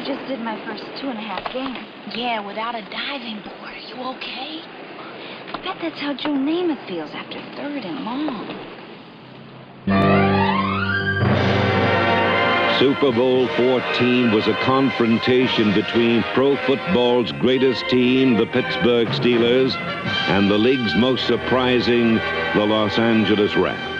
just did my first 2.5 games. Yeah, without a diving board. Are you okay? I bet that's how Joe Namath feels after 3rd and long. Super Bowl 14 was a confrontation between pro football's greatest team, the Pittsburgh Steelers, and the league's most surprising, the Los Angeles Rams.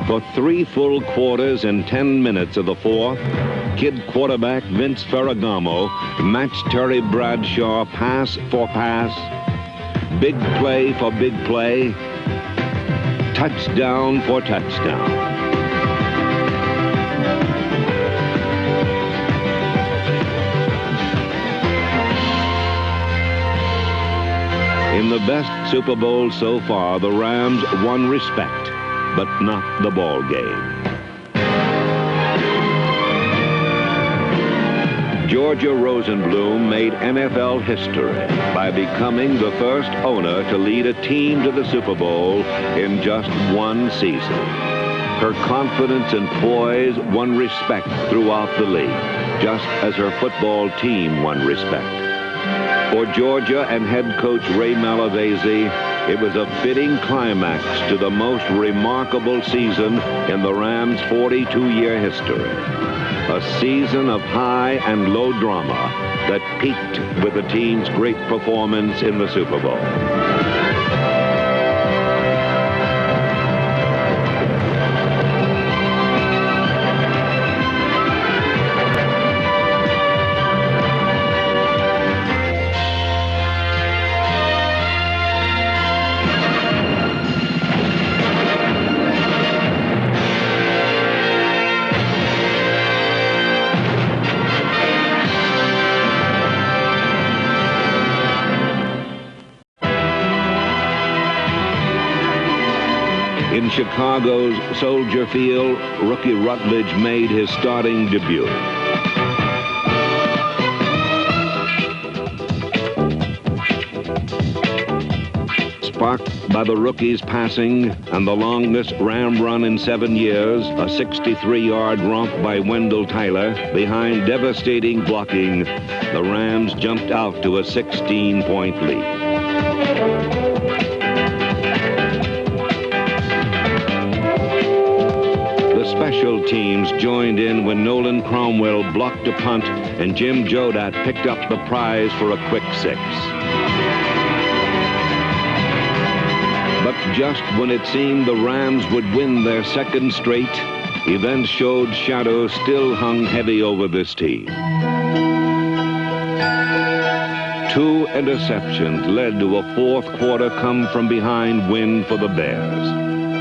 For 3 full quarters and 10 minutes of the fourth, kid quarterback Vince Ferragamo matched Terry Bradshaw pass for pass, big play for big play, touchdown for touchdown. In the best Super Bowl so far, the Rams won respect, but not the ball game. Georgia Rosenblum made NFL history by becoming the first owner to lead a team to the Super Bowl in just one season. Her confidence and poise won respect throughout the league, just as her football team won respect. For Georgia and head coach Ray Malavasi, it was a fitting climax to the most remarkable season in the Rams' 42-year history. A season of high and low drama that peaked with the team's great performance in the Super Bowl. In Chicago's Soldier Field, rookie Rutledge made his starting debut. Sparked by the rookie's passing and the longest Ram run in 7 years, a 63-yard romp by Wendell Tyler, behind devastating blocking, the Rams jumped out to a 16-point lead. Special teams joined in when Nolan Cromwell blocked a punt and Jim Jodat picked up the prize for a quick 6. But just when it seemed the Rams would win their 2nd straight, events showed shadows still hung heavy over this team. 2 interceptions led to a 4th quarter come-from-behind win for the Bears.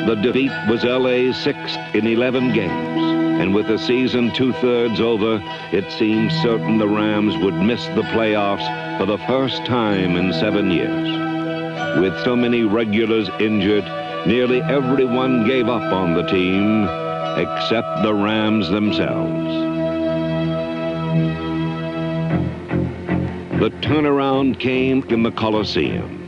The defeat was LA's 6th in 11 games, and with the season 2/3 over, it seemed certain the Rams would miss the playoffs for the first time in 7 years. With so many regulars injured, nearly everyone gave up on the team, except the Rams themselves. The turnaround came in the Coliseum.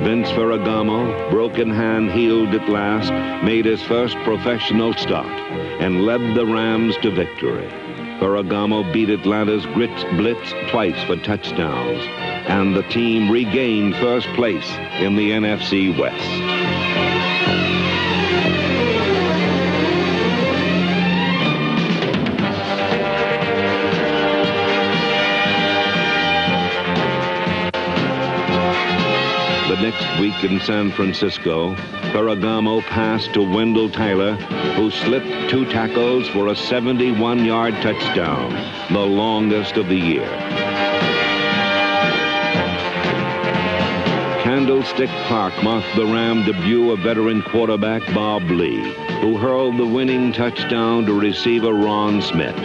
Vince Ferragamo, broken hand healed at last, made his first professional start and led the Rams to victory. Ferragamo beat Atlanta's blitz twice for touchdowns, and the team regained first place in the NFC West. The next week in San Francisco, Ferragamo passed to Wendell Tyler, who slipped 2 tackles for a 71-yard touchdown, the longest of the year. Candlestick Park marked the Ram debut of veteran quarterback Bob Lee, who hurled the winning touchdown to receiver Ron Smith.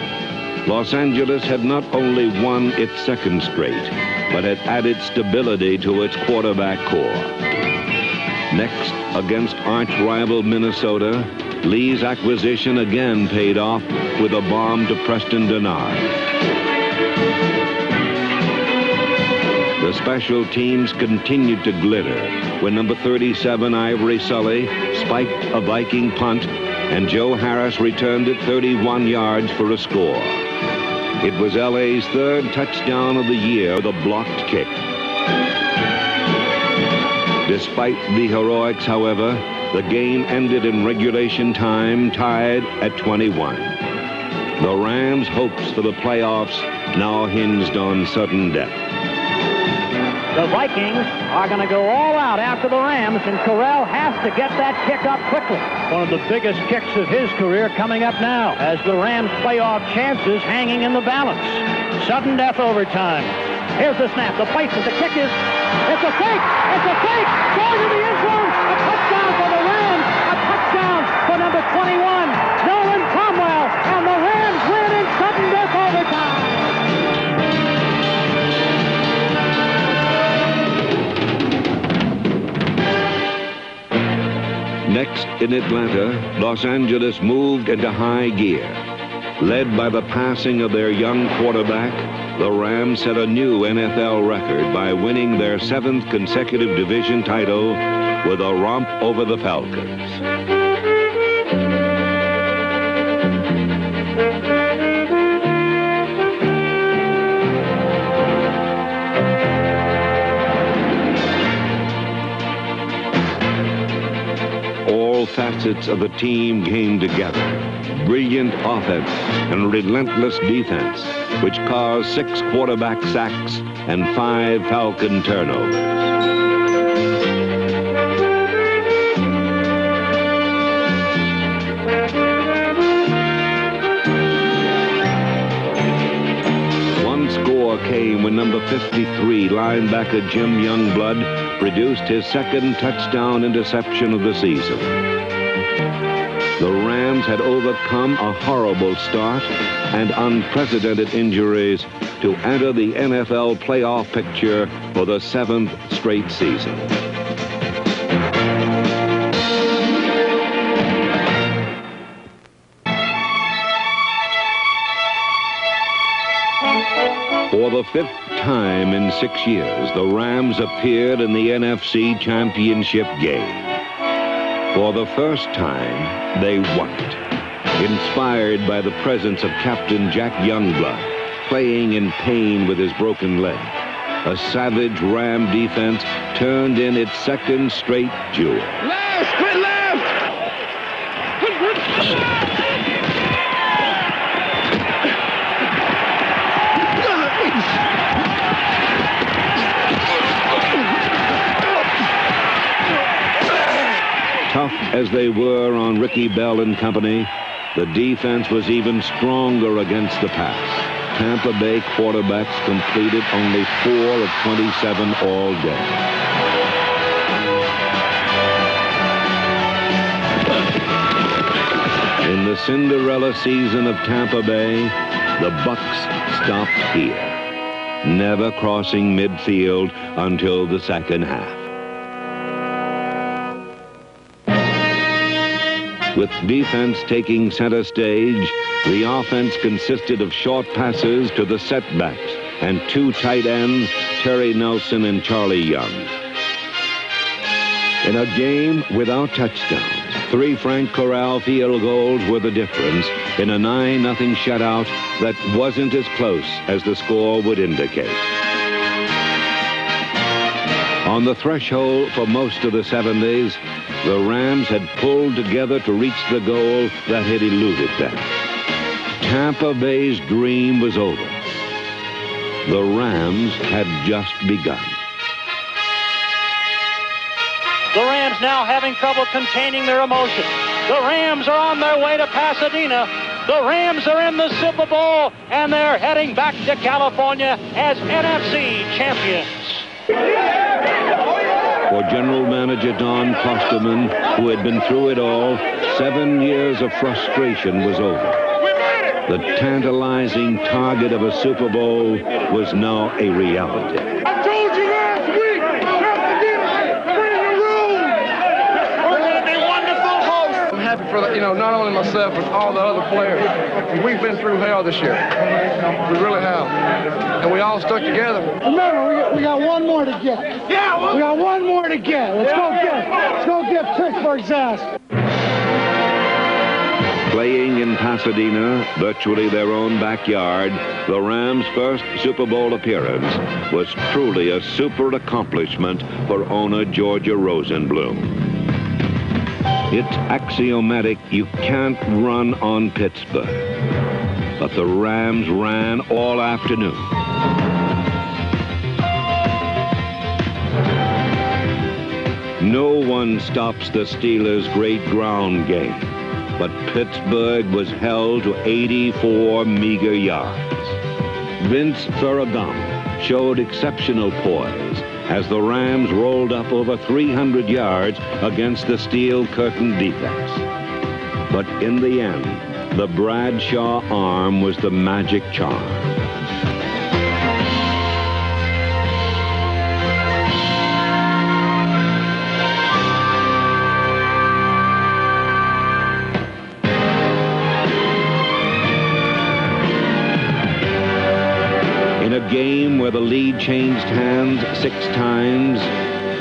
Los Angeles had not only won its 2nd straight, but had added stability to its quarterback core. Next, against arch-rival Minnesota, Lee's acquisition again paid off with a bomb to Preston Denard. The special teams continued to glitter when number 37, Ivory Sully, spiked a Viking punt, and Joe Harris returned it 31 yards for a score. It was LA's third touchdown of the year with a blocked kick. Despite the heroics, however, the game ended in regulation time, tied at 21. The Rams' hopes for the playoffs now hinged on sudden death. The Vikings are going to go all out after the Rams, and Corral has to get that kick up quickly. One of the biggest kicks of his career coming up now, as the Rams' playoff chances hanging in the balance. Sudden death overtime. Here's the snap. The placement. The kick is... It's a fake! It's a fake! Going to the end zone! A touchdown for the Rams! A touchdown for number 21, Nolan Cromwell! And the Rams win in sudden death overtime! Next, in Atlanta, Los Angeles moved into high gear. Led by the passing of their young quarterback, the Rams set a new NFL record by winning their 7th consecutive division title with a romp over the Falcons. All facets of the team came together. Brilliant offense and relentless defense, which caused 6 quarterback sacks and 5 Falcon turnovers. One score came when number 53, linebacker Jim Youngblood, produced his 2nd touchdown interception of the season. The Rams had overcome a horrible start and unprecedented injuries to enter the NFL playoff picture for the 7th straight season. For the 5th time in 6 years, the Rams appeared in the NFC Championship game. For the first time, they won it, inspired by the presence of Captain Jack Youngblood, playing in pain with his broken leg. A savage Ram defense turned in its 2nd straight jewel. Left! Quit left! Tough as they were on Ricky Bell and company, the defense was even stronger against the pass. Tampa Bay quarterbacks completed only 4 of 27 all day. In the Cinderella season of Tampa Bay, the Bucs stopped here, never crossing midfield until the 2nd half. With defense taking center stage, the offense consisted of short passes to the setbacks and 2 tight ends, Terry Nelson and Charlie Young. In a game without touchdowns, 3 Frank Corral field goals were the difference in a 9-0 shutout that wasn't as close as the score would indicate. On the threshold for most of the 70s, the Rams had pulled together to reach the goal that had eluded them. Tampa Bay's dream was over. The Rams had just begun. The Rams now having trouble containing their emotion. The Rams are on their way to Pasadena. The Rams are in the Super Bowl, and they're heading back to California as NFC champions. For General Manager Don Klosterman, who had been through it all, 7 years of frustration was over. The tantalizing target of a Super Bowl was now a reality. I told you last week, Pasadena, bring the room. happy for not only myself but all the other players. We've been through hell this year. We really have, and we all stuck together. Remember, we got one more to get. Yeah, we got one more to get. Let's go get Pittsburgh's ass. Playing in Pasadena, virtually their own backyard, the Rams' first Super Bowl appearance was truly a super accomplishment for owner Georgia Rosenblum. It's axiomatic you can't run on Pittsburgh, but the Rams ran all afternoon. No one stops the Steelers' great ground game, but Pittsburgh was held to 84 meager yards. Vince Ferragamo showed exceptional poise as the Rams rolled up over 300 yards against the steel curtain defense. But in the end, the Bradshaw arm was the magic charm. In a game where the lead changed hands 6 times,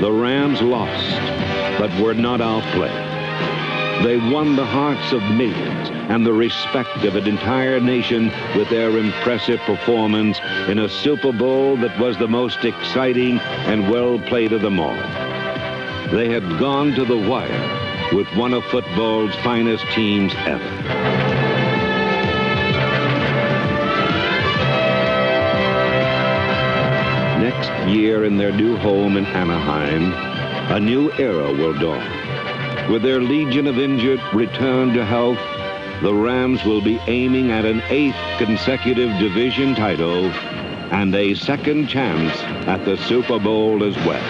the Rams lost, but were not outplayed. They won the hearts of millions and the respect of an entire nation with their impressive performance in a Super Bowl that was the most exciting and well-played of them all. They had gone to the wire with one of football's finest teams ever. Next year in their new home in Anaheim, a new era will dawn. With their legion of injured returned to health, the Rams will be aiming at an 8th consecutive division title and a second chance at the Super Bowl as well.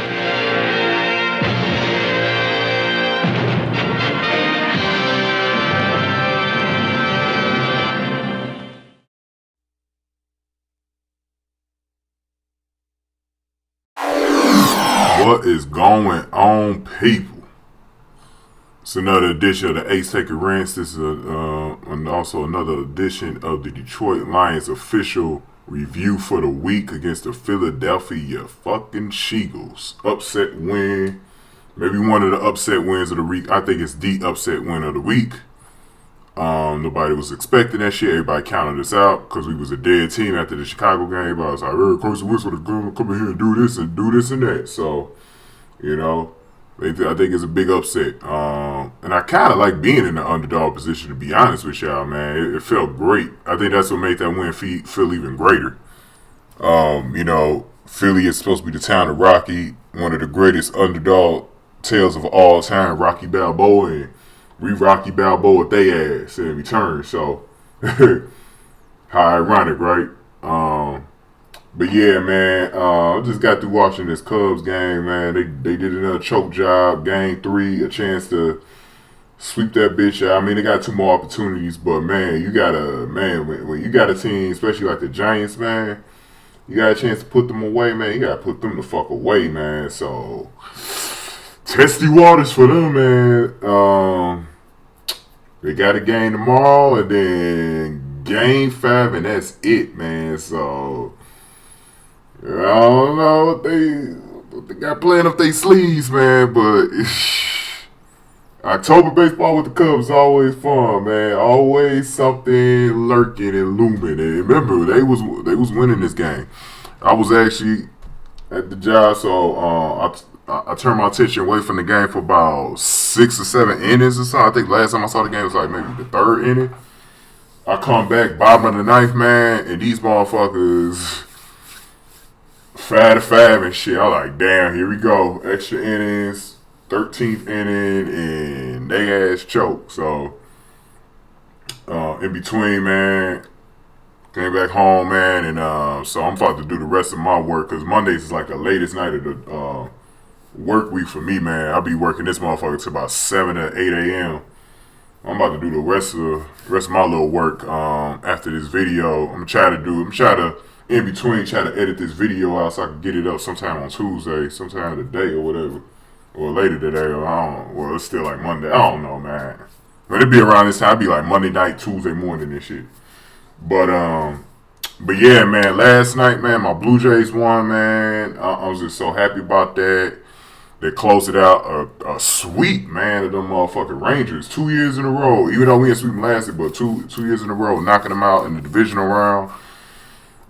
What is going on, people? It's another edition of the Ace Taker Rants. This is and also another edition of the Detroit Lions official review for the week against the Philadelphia fucking Eagles. Upset win. Maybe one of the upset wins of the week. I think it's the upset win of the week. Nobody was expecting that shit. Everybody counted us out because we was a dead team after the Chicago game. I was like, Carson Wentz would come in here and do this and that. So, I think it's a big upset. And I kind of like being in the underdog position, to be honest with y'all, man. It felt great. I think that's what made that win feel even greater. Philly is supposed to be the town of Rocky, one of the greatest underdog tales of all time, Rocky Balboa, and we Rocky Balboa they ass in return. So, how ironic, right? But yeah, man, I just got through watching this Cubs game, man. They did another choke job, game 3, a chance to sweep that bitch out. I mean, they got 2 more opportunities, but man, when you got a team, especially like the Giants, man, you got a chance to put them away, man. You got to put them the fuck away, man. So, testy waters for them, man. They got a game tomorrow, and then game 5, and that's it, man. So, I don't know what they got playing up their sleeves, man. But October baseball with the Cubs is always fun, man. Always something lurking and looming. And remember, they was winning this game. I was actually at the job, so I turned my attention away from the game for about 6 or 7 innings or so. I think last time I saw the game was like maybe the 3rd inning. I come back, bottom of the 9th, man, and these motherfuckers 5-5 and shit. I was like, damn, here we go. Extra innings, 13th inning, and they ass choke. So, in between, man, came back home, man, and so I'm about to do the rest of my work because Mondays is like the latest night of the work week for me, man. I'll be working this motherfucker till about 7 or 8 a.m. I'm about to do the rest of my little work after this video. I'm try to in between try to edit this video out so I can get it up sometime on Tuesday, sometime today or whatever, or later today, or I don't know. Well, it's still like Monday. I don't know, man. When it be around this time, it'd be like Monday night, Tuesday morning and shit. But yeah, man, last night, man, my Blue Jays won, man. I was just so happy about that. They closed it out a sweep, man, of them motherfucking Rangers. 2 years in a row. Even though we didn't sweep them last year, but two years in a row, knocking them out in the divisional round.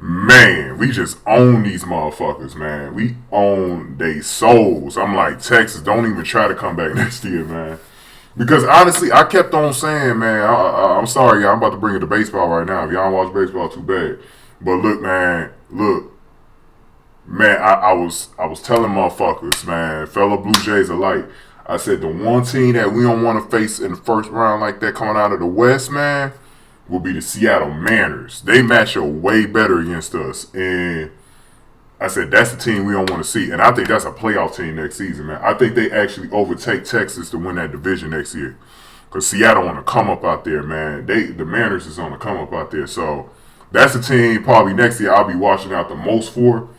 Man, we just own these motherfuckers, man. We own they souls. I'm like, Texas, don't even try to come back next year, man. Because honestly, I kept on saying, man, I'm sorry, y'all, I'm about to bring it to baseball right now. If y'all don't watch baseball, too bad. But look, man, I was telling motherfuckers, man, fellow Blue Jays alike, I said the one team that we don't want to face in the first round like that coming out of the West, man, will be the Seattle Mariners. They match up way better against us. And I said, that's the team we don't want to see. And I think that's a playoff team next season, man. I think they actually overtake Texas to win that division next year. Because Seattle on the come up out there, man. The Mariners is on the come up out there. So that's the team probably next year I'll be watching out the most for.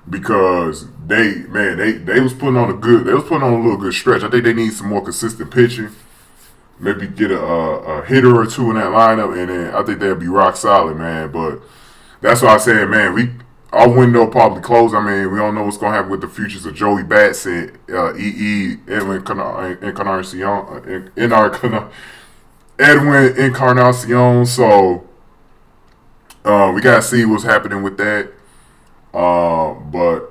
Because they was putting on a little good stretch. I think they need some more consistent pitching. Maybe get a hitter or two in that lineup, and then I think they'll be rock solid, man. But that's why I said, man, our window probably closed. I mean, we don't know what's gonna happen with the futures of Joey Bats and Edwin Encarnacion. So we gotta see what's happening with that. But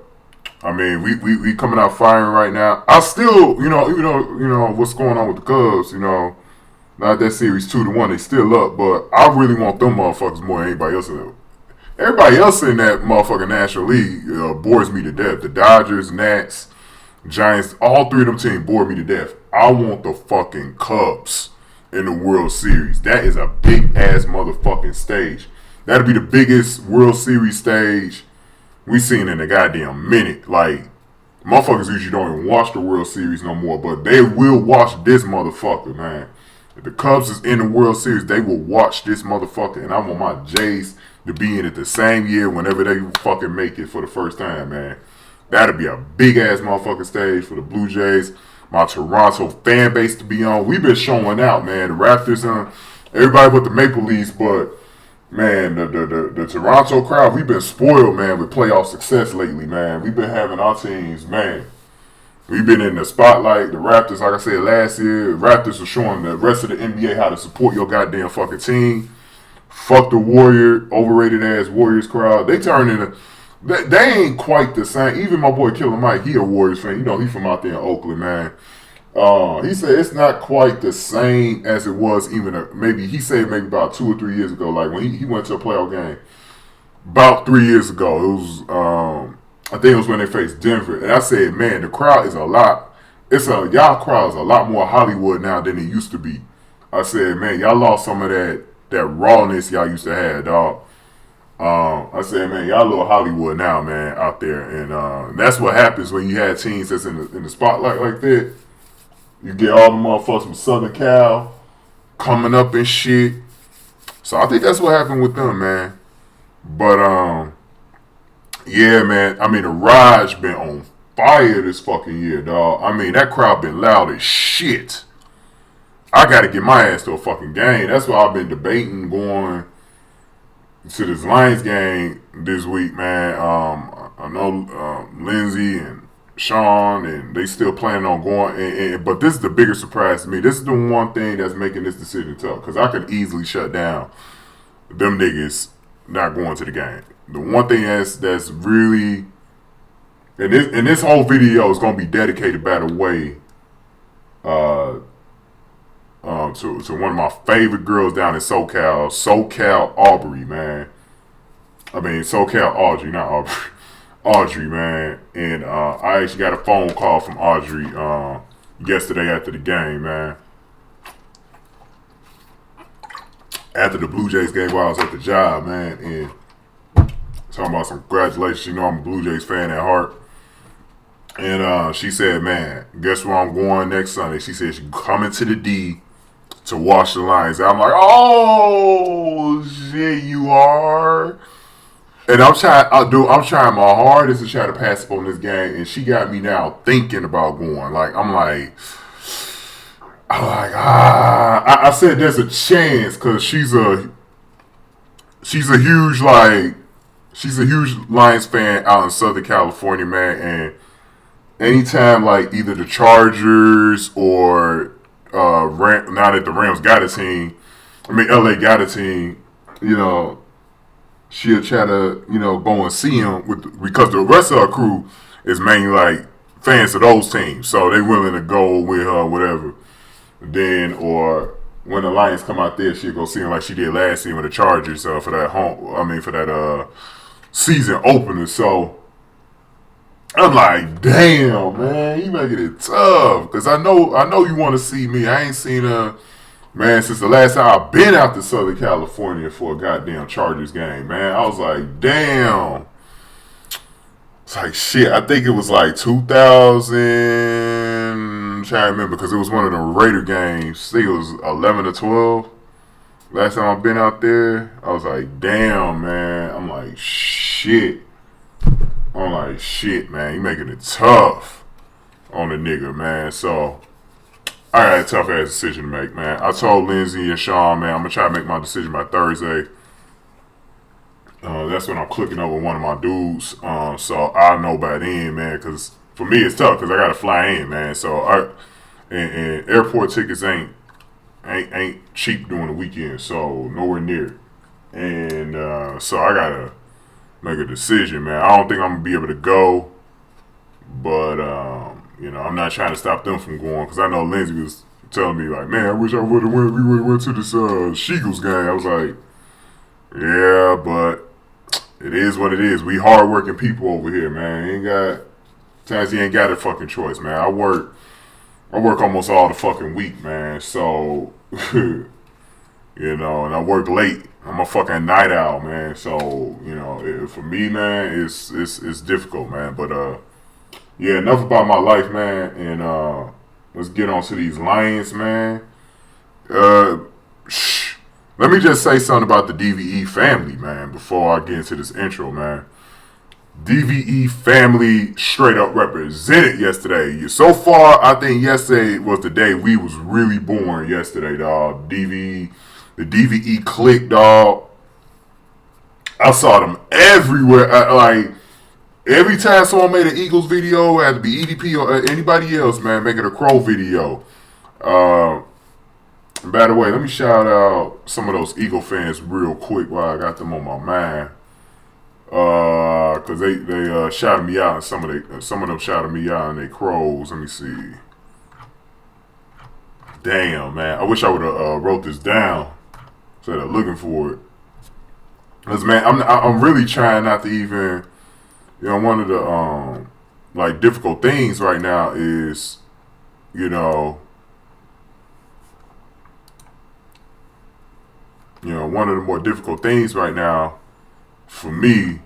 I mean, we coming out firing right now. I still, even though what's going on with the Cubs, not that series 2-1, they still up. But I really want them motherfuckers more than anybody else. Everybody else in that motherfucking National League bores me to death. The Dodgers, Nats, Giants, all three of them teams bore me to death. I want the fucking Cubs in the World Series. That is a big ass motherfucking stage. That'll be the biggest World Series stage we seen in a goddamn minute. Like, motherfuckers usually don't even watch the World Series no more, but they will watch this motherfucker, man. If the Cubs is in the World Series, they will watch this motherfucker, and I want my Jays to be in it the same year whenever they fucking make it for the first time, man. That'll be a big-ass motherfucking stage for the Blue Jays. My Toronto fan base to be on. We've been showing out, man. The Raptors, everybody but the Maple Leafs, but man, the Toronto crowd, we've been spoiled, man, with playoff success lately, man. We've been having our teams, man. We've been in the spotlight. The Raptors, like I said last year, the Raptors are showing the rest of the NBA how to support your goddamn fucking team. Fuck the overrated ass Warriors crowd. They turn into, they ain't quite the same. Even my boy Killer Mike, he a Warriors fan. He from out there in Oakland, man. He said it's not quite the same as it was maybe about 2 or 3 years ago. Like when he went to a playoff game about 3 years ago. It was I think it was when they faced Denver, and I said, man, the crowd is y'all crowd is a lot more Hollywood now than it used to be. I said, man, y'all lost some of that rawness y'all used to have, dog. I said, man, y'all a little Hollywood now, man, out there, and that's what happens when you have teams that's in the spotlight like that. You get all the motherfuckers from Southern Cal coming up and shit. So I think that's what happened with them, man. But yeah, man. I mean, the Raj been on fire this fucking year, dog. I mean, that crowd been loud as shit. I gotta get my ass to a fucking game. That's why I've been debating going to this Lions game this week, man. I know Lindsay and Sean, and they still planning on going. But this is the bigger surprise to me. This is the one thing that's making this decision tough, because I could easily shut down them niggas not going to the game. The one thing that's really, and this whole video is gonna be dedicated, by the way, to one of my favorite girls down in SoCal Aubrey, man. I mean SoCal Audrey, not Aubrey. Audrey, man. And I actually got a phone call from Audrey yesterday after the game, man. After the Blue Jays game while I was at the job, man. And talking about some congratulations. I'm a Blue Jays fan at heart. And she said, man, guess where I'm going next Sunday? She said she's coming to the D to watch the Lions. I'm like, oh, shit, you are? And I'm trying my hardest to try to pass up on this game, and she got me now thinking about going. Like, I'm like, I'm like, I said there's a chance because she's a huge Lions fan out in Southern California, man. And anytime like either the Chargers or now that the Rams got a team, LA got a team, she'll try to go and see him because the rest of her crew is mainly like fans of those teams, so they willing to go with her, whatever. Then, or when the Lions come out there, she'll go see them like she did last season with the Chargers for that season opener. So I'm like, damn, man, you making it tough because I know you want to see me. I ain't seen her, man, since the last time I've been out to Southern California for a goddamn Chargers game, man. I was like, damn. It's like, shit, I think it was like 2000, I'm trying to remember, because it was one of the Raider games. I think it was 11 or 12. Last time I've been out there, I was like, damn, man. I'm like, shit, man. You making it tough on the nigga, man. So, I had a tough-ass decision to make, man. I told Lindsay and Sean, man, I'm going to try to make my decision by Thursday. That's when I'm clicking over one of my dudes. So I'll know by then, man, because for me it's tough because I got to fly in, man. So and airport tickets ain't cheap during the weekend, so nowhere near. And so I got to make a decision, man. I don't think I'm going to be able to go, but, I'm not trying to stop them from going because I know Lindsay was telling me, like, man, I wish I would have went to this Sheagles game. I was like, yeah, but it is what it is. We hardworking people over here, man. Times you ain't got a fucking choice, man. I work almost all the fucking week, man. So, and I work late. I'm a fucking night owl, man. So, for me, man, it's difficult, man. But yeah, enough about my life, man. And let's get on to these Lions, man. Let me just say something about the DVE family, man, before I get into this intro, man. DVE family straight up represented yesterday. So far, I think yesterday was the day we was really born yesterday, dog. The DVE clique, dog. I saw them everywhere. Like, every time someone made an Eagles video, it had to be EDP or anybody else, man, making a Crow video. By the way, let me shout out some of those Eagle fans real quick while I got them on my mind. Cause they shouted me out, and some of them shouted me out, and they Crows. Let me see. Damn, man, I wish I would have wrote this down instead of looking for it. Cause man, I'm really trying not to even. One of the like difficult things right now is, one of the more difficult things right now for me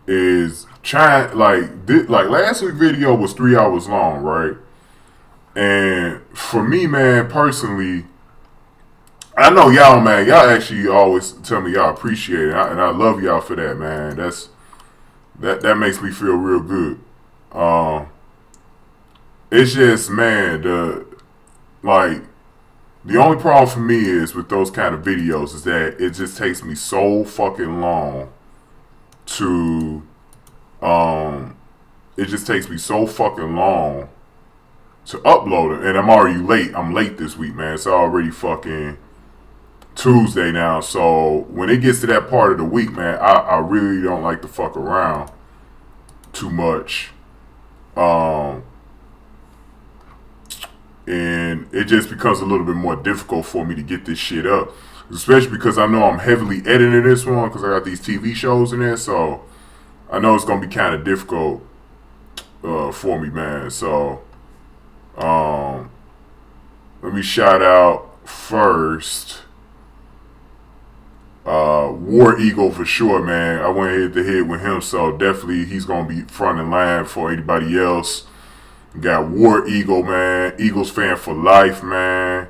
is trying, like last week's video was 3 hours long, right? And for me, man, personally, I know y'all, man, y'all actually always tell me y'all appreciate it, and I love y'all for that, man. That makes me feel real good. It's just, man, the only problem for me is with those kind of videos is that it just takes me so fucking long to upload it, and I'm already late. I'm late this week, man. It's already fucking Tuesday now, so when it gets to that part of the week, man, I really don't like to fuck around too much. And it just becomes a little bit more difficult for me to get this shit up, especially because I know I'm heavily editing this one because I got these TV shows in there, so I know it's gonna be kind of difficult for me, man. So let me shout out first War Eagle for sure, man. I went head to head with him, so definitely he's gonna be front in line for anybody else. Got War Eagle, man. Eagles fan for life, man.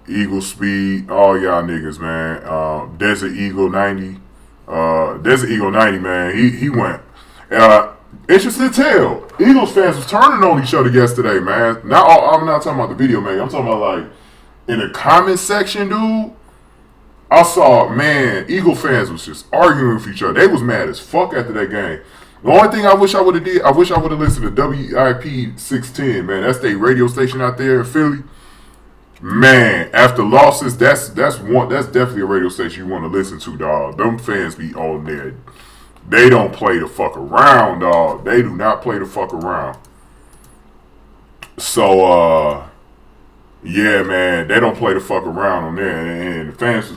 Eagle Speed, all y'all niggas, man. Desert Eagle 90. Desert Eagle 90, man. He went. interesting tale. Eagles fans was turning on each other yesterday, man. I'm not talking about the video, man. I'm talking about like in the comment section, dude. I saw, man, Eagle fans was just arguing with each other. They was mad as fuck after that game. The only thing I wish I would have did, I wish I would have listened to WIP 610, man. That's their radio station out there in Philly. Man, after losses, that's definitely a radio station you want to listen to, dog. Them fans be on there. They don't play the fuck around, dog. They do not play the fuck around. So, yeah, man, they don't play the fuck around on there. And the fans,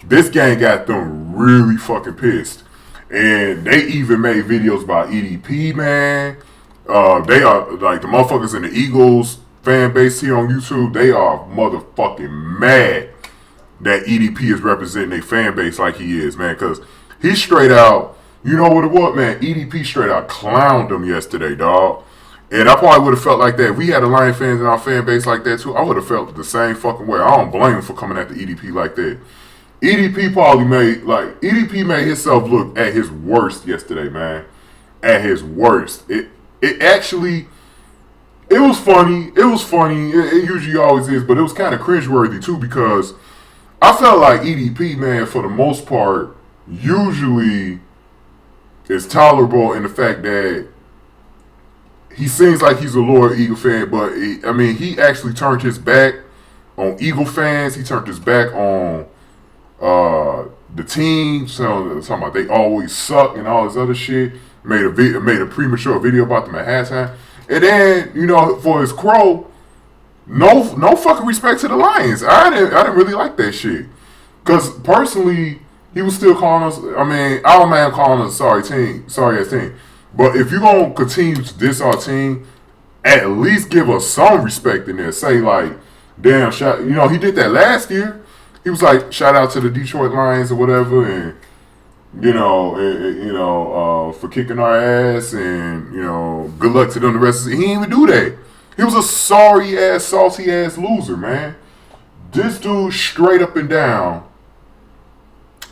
this game got them really fucking pissed. And they even made videos about EDP, man. They are, like, the motherfuckers in the Eagles fan base here on YouTube, they are motherfucking mad that EDP is representing their fan base like he is, man. Because he straight out, you know what it was, man? EDP straight out clowned them yesterday, dog. And I probably would have felt like that. If we had a Lion fans in our fan base like that too, I would have felt the same fucking way. I don't blame him for coming at the EDP like that. EDP made himself look at his worst yesterday, man. At his worst. It was funny. It usually always is, but it was kind of cringeworthy too because I felt like EDP, man, for the most part, usually is tolerable in the fact that he seems like he's a loyal Eagle fan, but he actually turned his back on Eagle fans. He turned his back on the team. So talking about they always suck and all this other shit. Made a premature video about them at halftime. And then, for his crow, no fucking respect to the Lions. I didn't really like that shit. Because personally, he was still calling us, I don't mind calling us a sorry ass team. But if you're going to continue to diss our team, at least give us some respect in there. Say like, damn, he did that last year. He was like, shout out to the Detroit Lions or whatever, and for kicking our ass, and good luck to them the rest of the season. He didn't even do that. He was a sorry ass, salty ass loser, man. This dude, straight up and down,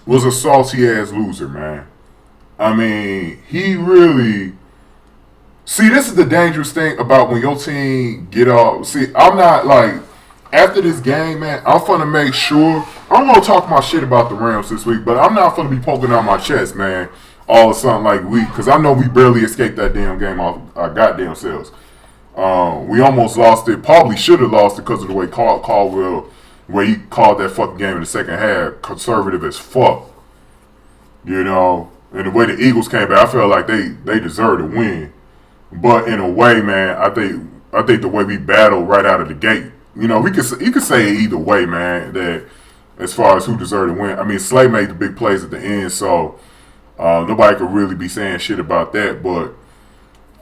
was a salty ass loser, man. He really. See, this is the dangerous thing about when your team get off. See, I'm not like. After this game, man, I'm gonna make sure. I'm gonna talk my shit about the Rams this week, but I'm not gonna be poking out my chest, man, all of a sudden like because I know we barely escaped that damn game off our goddamn selves. We almost lost it. Probably should have lost it because of the way Caldwell, where he called that fucking game in the second half, conservative as fuck. And the way the Eagles came back, I felt like they deserved to win. But in a way, man, I think the way we battled right out of the gate. You could say either way, man, that as far as who deserved to win. Slay made the big plays at the end, so nobody could really be saying shit about that. But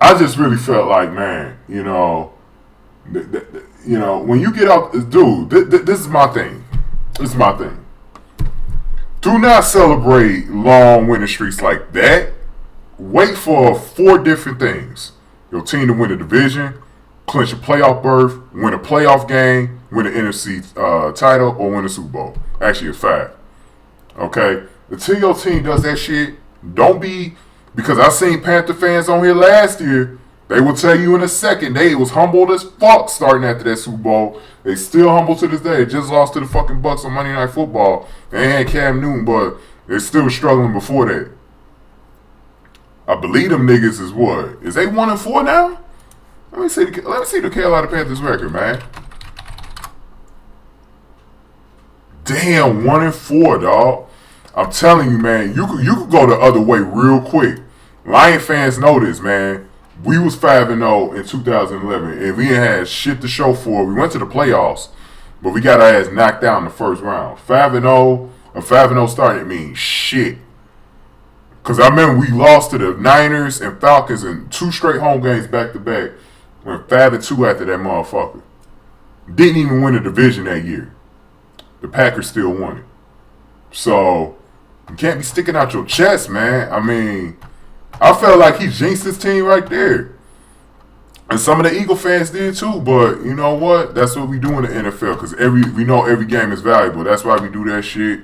I just really felt like, man, when you get out, dude, this is my thing. Do not celebrate long winning streaks like that. Wait for 4 different things. Your team to win the division, clinch a playoff berth, win a playoff game, win an NFC title, or win a Super Bowl. Actually, it's 5. Okay? Until your team does that shit, don't be... Because I seen Panther fans on here last year. They will tell you in a second. They was humbled as fuck starting after that Super Bowl. They still humble to this day. They just lost to the fucking Bucks on Monday Night Football. They had Cam Newton, but they're still struggling before that. I believe them niggas is what? Is they 1-4 now? Let me see the Carolina Panthers record, man. Damn, 1-4, dog. I'm telling you, man, you could go the other way real quick. Lion fans know this, man. We was 5-0 in 2011, and we ain't had shit to show for it. We went to the playoffs, but we got our ass knocked out in the first round. 5-0, a 5-0 start, it means shit. Because I remember we lost to the Niners and Falcons in 2 straight home games back-to-back. Went 5-2 after that motherfucker. Didn't even win a division that year. The Packers still won it. So, you can't be sticking out your chest, man. I felt like he jinxed his team right there. And some of the Eagle fans did too, but you know what? That's what we do in the NFL, because we know every game is valuable. That's why we do that shit.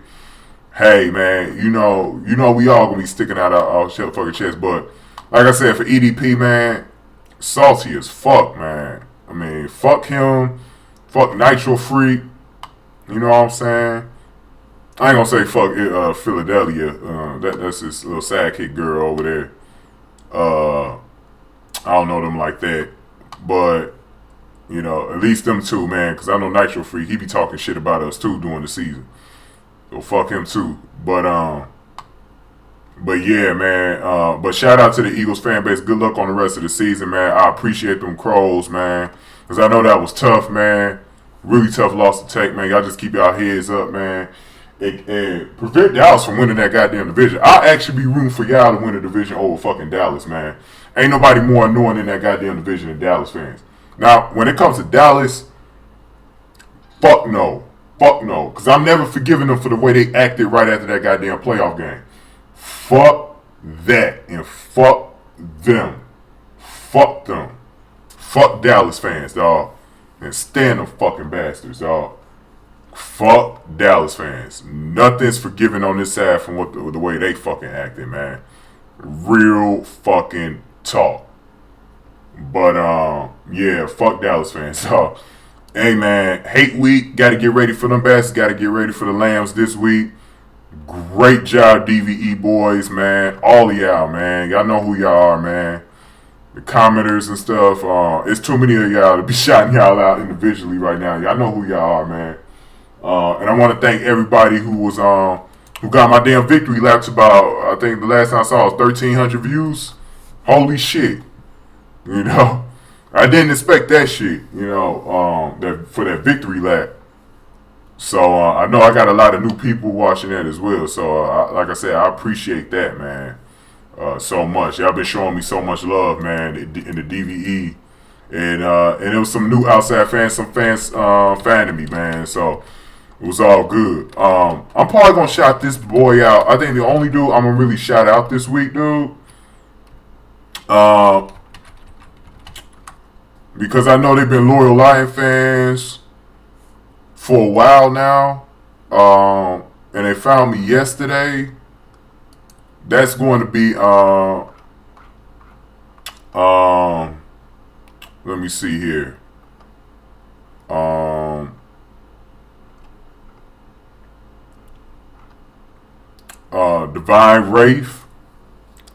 Hey, man, we all gonna be sticking out our fucking chest, but like I said, for EDP, man, salty as fuck, man. I mean, fuck him. Fuck Nitro Freak. You know what I'm saying? I ain't gonna say fuck Philadelphia. That's this little sidekick girl over there. I don't know them like that. But, you know, at least them two, man. Because I know Nitro Freak, he be talking shit about us too during the season. So fuck him too. But yeah, man. But shout out to the Eagles fan base. Good luck on the rest of the season, man. I appreciate them Crows, man. Because I know that was tough, man. Really tough loss to take, man. Y'all just keep y'all heads up, man. And prevent Dallas from winning that goddamn division. I'll actually be rooting for y'all to win the division over fucking Dallas, man. Ain't nobody more annoying in that goddamn division than Dallas fans. Now, when it comes to Dallas, fuck no. Fuck no. Because I'm never forgiving them for the way they acted right after that goddamn playoff game. Fuck that. And fuck them. Fuck them. Fuck Dallas fans, dog. And stand them fucking bastards, dog. Fuck Dallas fans. Nothing's forgiven on this side from the way they fucking acted, man. Real fucking talk. But, yeah, fuck Dallas fans, dog. Hey, man, hate week. Got to get ready for them bastards. Got to get ready for the Lambs this week. Great job, DVE boys, man. All of y'all, man. Y'all know who y'all are, man. The commenters and stuff. It's too many of y'all to be shouting y'all out individually right now. Y'all know who y'all are, man. And I want to thank everybody who got my damn victory lap to about, I think the last time I saw was 1,300 views. Holy shit. You know, I didn't expect that shit, you know, for that victory lap. So I know I got a lot of new people watching that as well. So like I said, I appreciate that, man. So much. Y'all been showing me so much love, man, in the DVE. And it was some new outside fans, some fans fanning me, man. So it was all good. I'm probably going to shout this boy out. I think the only dude I'm going to really shout out this week, dude. Because I know they've been loyal Lion fans for a while now. And they found me yesterday. That's going to be, let me see here. Divine Wraith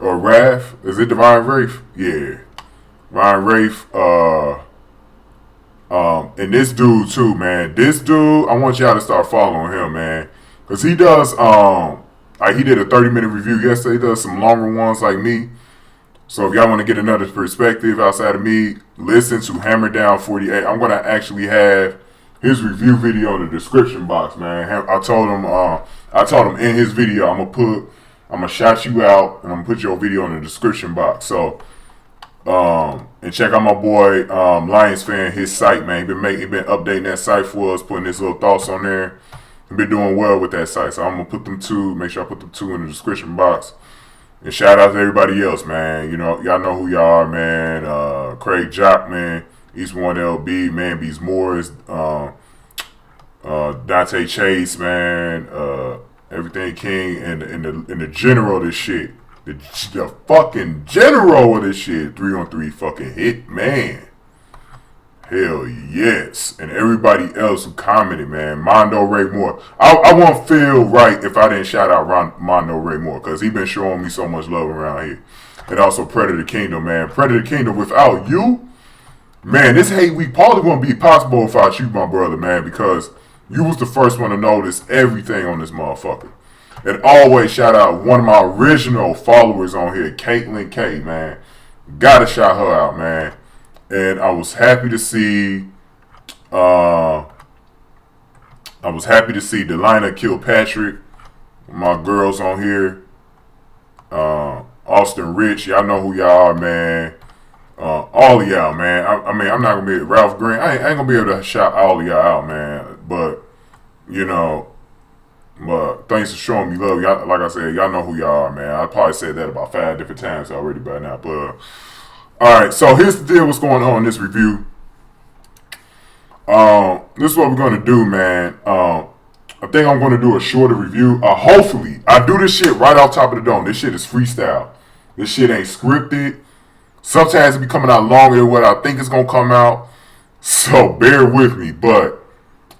or Wrath. Is it Divine Wraith? Yeah. Divine Wraith. And this dude too, man. This dude, I want y'all to start following him, man. Cause he does, like he did a 30-minute review yesterday. He does some longer ones like me. So if y'all want to get another perspective outside of me, listen to Hammer Down 48. I'm gonna actually have his review video in the description box, man. I told him in his video, I'm gonna shout you out and I'm gonna put your video in the description box. So, and check out my boy Lions fan, his site, man. He been updating that site for us, putting his little thoughts on there. He been doing well with that site. So I'm gonna put them two. Make sure I put them two in the description box. And shout out to everybody else, man. You know, y'all know who y'all are, man. Craig Jock, man. East One LB, man. Bees Morris, Dante Chase, man. Everything King, and the general of this shit. The fucking general of this shit. 3-on-3 fucking hit, man. Hell yes. And everybody else who commented, man. Mondo Ray Moore. I won't feel right if I didn't shout out Mondo Ray Moore, because he been showing me so much love around here. And also Predator Kingdom, man. Predator Kingdom, without you, man, this hate week probably wouldn't be possible without you, my brother, man, because you was the first one to notice everything on this motherfucker. And always shout out one of my original followers on here, Caitlin K, man. Gotta shout her out, man. And I was happy to see Delina Kilpatrick, my girls on here. Austin Rich, y'all know who y'all are, man. All of y'all, man. I mean, I'm not gonna be Ralph Green. I ain't gonna be able to shout all of y'all out, man. But you know, but thanks for showing me love. Y'all, like I said, y'all know who y'all are, man. I probably said that about 5 different times already by now. But all right, so here's the deal. What's going on in this review? This is what we're gonna do, man. I think I'm gonna do a shorter review. Hopefully, I do this shit right off top of the dome. This shit is freestyle. This shit ain't scripted. Sometimes it be coming out longer than what I think it's gonna come out. So bear with me, but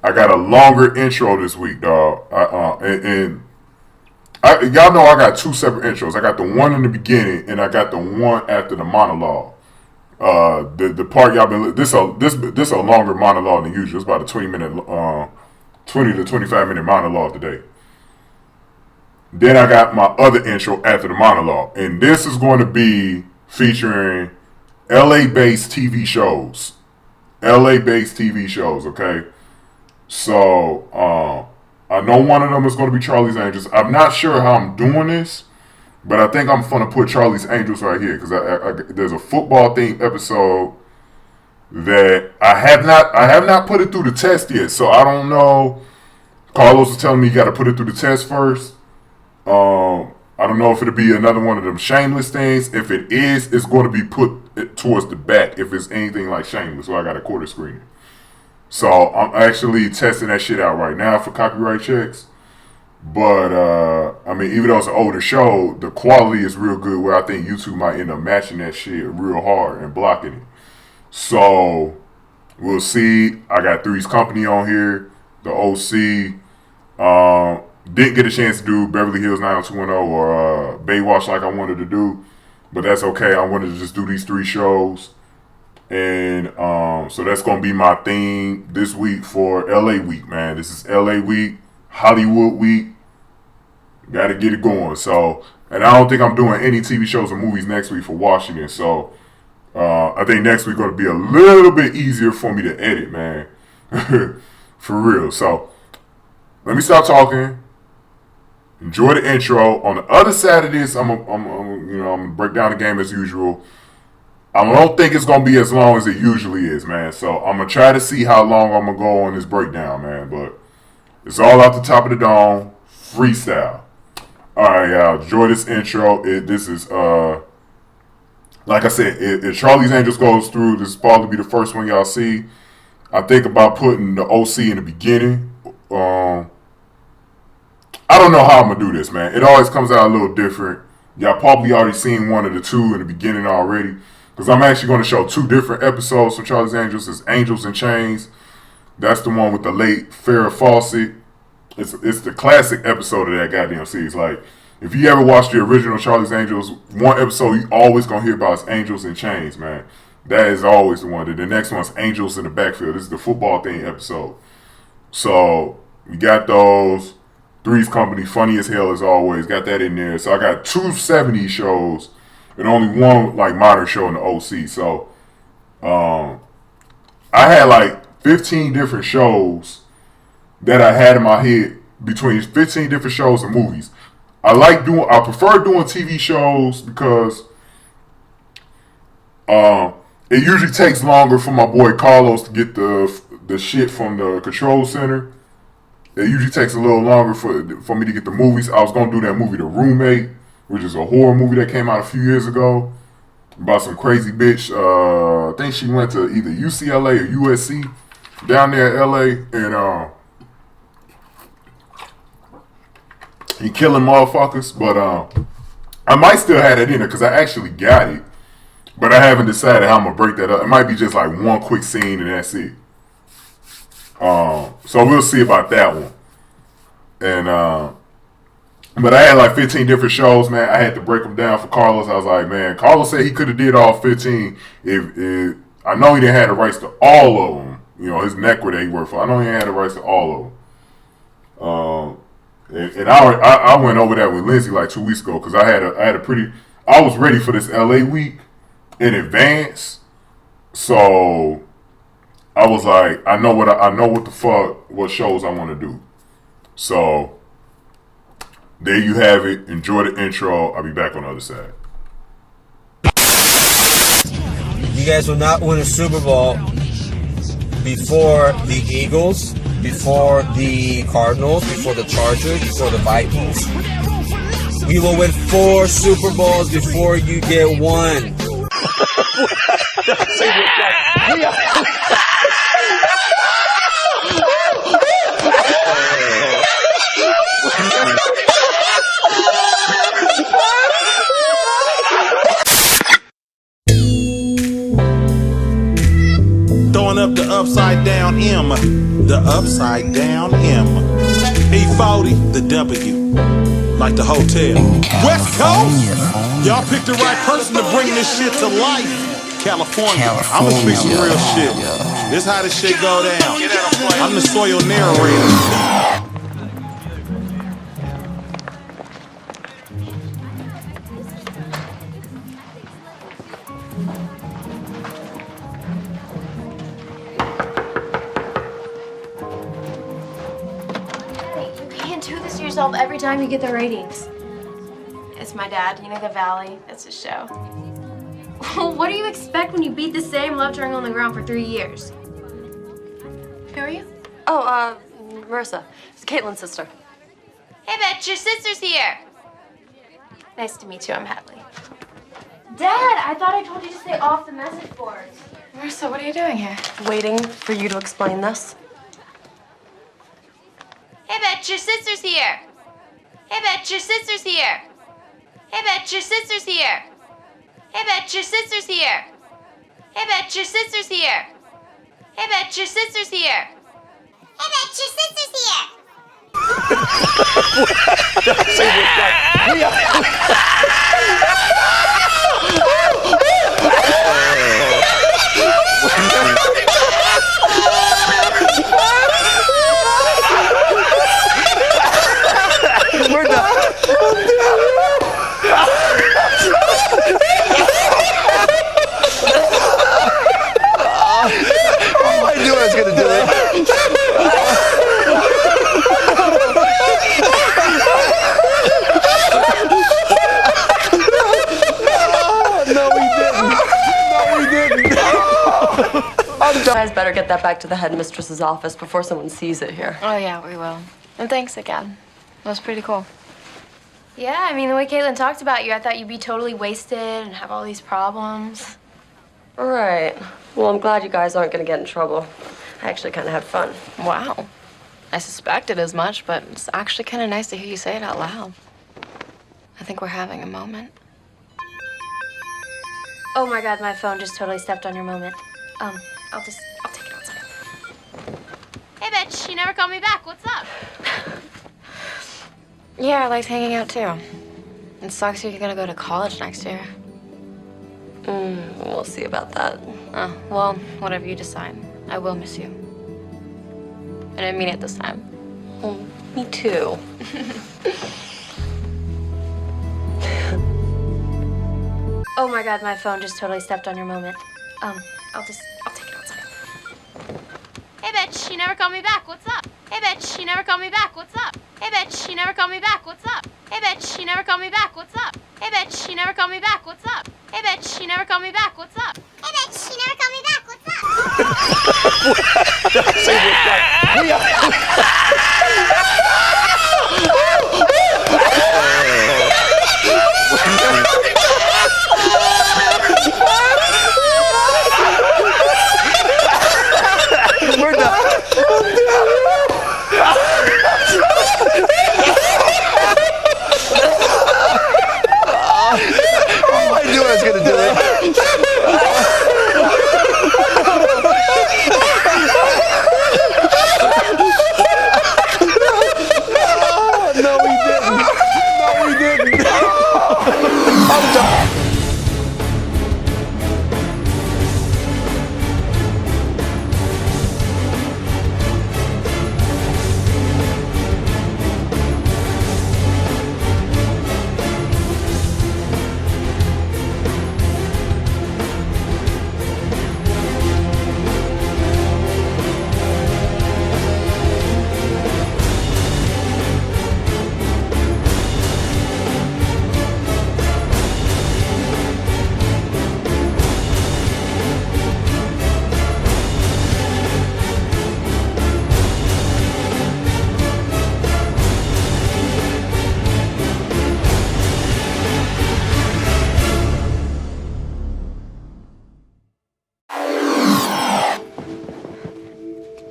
I got a longer intro this week, dog. Y'all know I got two separate intros. I got the one in the beginning, and I got the one after the monologue. The part y'all been this a longer monologue than usual. It's about a 20 to 25 minute monologue today. Then I got my other intro after the monologue, and this is going to be featuring LA-based TV shows. LA-based TV shows, okay? So, I know one of them is going to be Charlie's Angels. I'm not sure how I'm doing this, but I think I'm going to put Charlie's Angels right here because there's a football-themed episode that I have not put it through the test yet, so I don't know. Carlos was telling me you got to put it through the test first. I don't know if it'll be another one of them Shameless things. If it is, it's going to be put towards the back if it's anything like Shameless, so I got a quarter screen. So I'm actually testing that shit out right now for copyright checks. But, I mean, even though it's an older show, the quality is real good where I think YouTube might end up matching that shit real hard and blocking it. So, we'll see. I got Three's Company on here, the OC. Didn't get a chance to do Beverly Hills 90210 or Baywatch like I wanted to do. But that's okay. I wanted to just do these three shows. And so that's going to be my theme this week for LA week, man. This is LA week, Hollywood week. Got to get it going. So, and I don't think I'm doing any TV shows or movies next week for Washington. So, I think next week going to be a little bit easier for me to edit, man. For real. So, let me stop talking. Enjoy the intro. On the other side of this, I'm gonna break down the game as usual. I don't think it's gonna be as long as it usually is, man. So I'm gonna try to see how long I'm gonna go on this breakdown, man. But it's all out the top of the dome, freestyle. All right, y'all. Enjoy this intro. This is like I said, if Charlie's Angels goes through, this is probably be the first one y'all see. I think about putting the OC in the beginning. I don't know how I'm going to do this, man. It always comes out a little different. Y'all probably already seen one of the two in the beginning already. Because I'm actually going to show two different episodes from Charlie's Angels. It's Angels in Chains. That's the one with the late Farrah Fawcett. It's the classic episode of that goddamn series. Like, if you ever watched the original Charlie's Angels, one episode you always going to hear about is Angels in Chains, man. That is always the one. The next one's Angels in the Backfield. This is the football thing episode. So, we got those. Three's Company, funny as hell as always. Got that in there. So I got two 70s shows and only one like modern show in the OC. So I had like 15 different shows that I had in my head between 15 different shows and movies. I prefer doing TV shows because it usually takes longer for my boy Carlos to get the shit from the control center. It usually takes a little longer for me to get the movies. I was going to do that movie, The Roommate, which is a horror movie that came out a few years ago about some crazy bitch. I think she went to either UCLA or USC down there in LA. And he killing motherfuckers. But I might still have that in there because I actually got it. But I haven't decided how I'm going to break that up. It might be just like one quick scene and that's it. So we'll see about that one. And but I had like 15 different shows, man. I had to break them down for Carlos. I was like, man, Carlos said he could have did all 15 if I know he didn't have the rights to all of them. You know, his network that he worked for. I know he had the rights to all of them. And I went over that with Lindsay like 2 weeks ago because I was ready for this LA week in advance. So I was like, I know what shows I want to do. So there you have it. Enjoy the intro. I'll be back on the other side. You guys will not win a Super Bowl before the Eagles, before the Cardinals, before the Chargers, before the Vikings. We will win 4 Super Bowls before you get one. upside down M, the upside down M. E40, the W, like the hotel. West Coast, y'all picked the right person to bring this shit to life. California, I'ma speak some real shit. This how this shit go down. I'm the soil narrator. Every time you get the ratings. It's my dad, you know, the Valley. That's his show. What do you expect when you beat the same love triangle on the ground for 3 years? Who are you? Oh, Marissa. It's Caitlin's sister. Hey, Betch, your sister's here. Nice to meet you. I'm Hadley. Dad, I thought I told you to stay off the message boards. Marissa, what are you doing here? Waiting for you to explain this. Hey, Betch, your sister's here. Hey, Betch, your sister's here. Hey, Betch, your sister's here. Hey, Betch, your sister's here. Hey, Betch, your sister's here. Hey, Betch, your sister's here. Hey, Betch, your sister's here. We're done. Oh, I knew I was gonna do it. No, we didn't. You guys better get that back to the headmistress's office before someone sees it here. Oh, yeah, we will. And thanks again. That was pretty cool. Yeah, I mean, the way Caitlin talked about you, I thought you'd be totally wasted and have all these problems. All right. Well, I'm glad you guys aren't going to get in trouble. I actually kind of had fun. Wow. I suspected as much, but it's actually kind of nice to hear you say it out loud. I think we're having a moment. Oh my God, my phone just totally stepped on your moment. I'll take it outside. Hey, bitch, you never called me back. What's up? Yeah, I liked hanging out too. It sucks you're gonna go to college next year. We'll see about that. Oh, well, whatever you decide. I will miss you. I didn't mean it this time. Me too. Oh my God, my phone just totally stepped on your moment. I'll take it outside. Hey, bitch, you never called me back. What's up? Hey, bitch, you never called me back. What's up? Hey, bitch, you never called me back. What's up? Hey, bitch, you never called me back. What's up? Hey, bitch, you never called me back. What's up? Hey, bitch, you never called me back. What's up? Hey, bitch, you never called me back. What's We're done. I knew I was gonna do it. No, we didn't. No, we didn't. I'm done.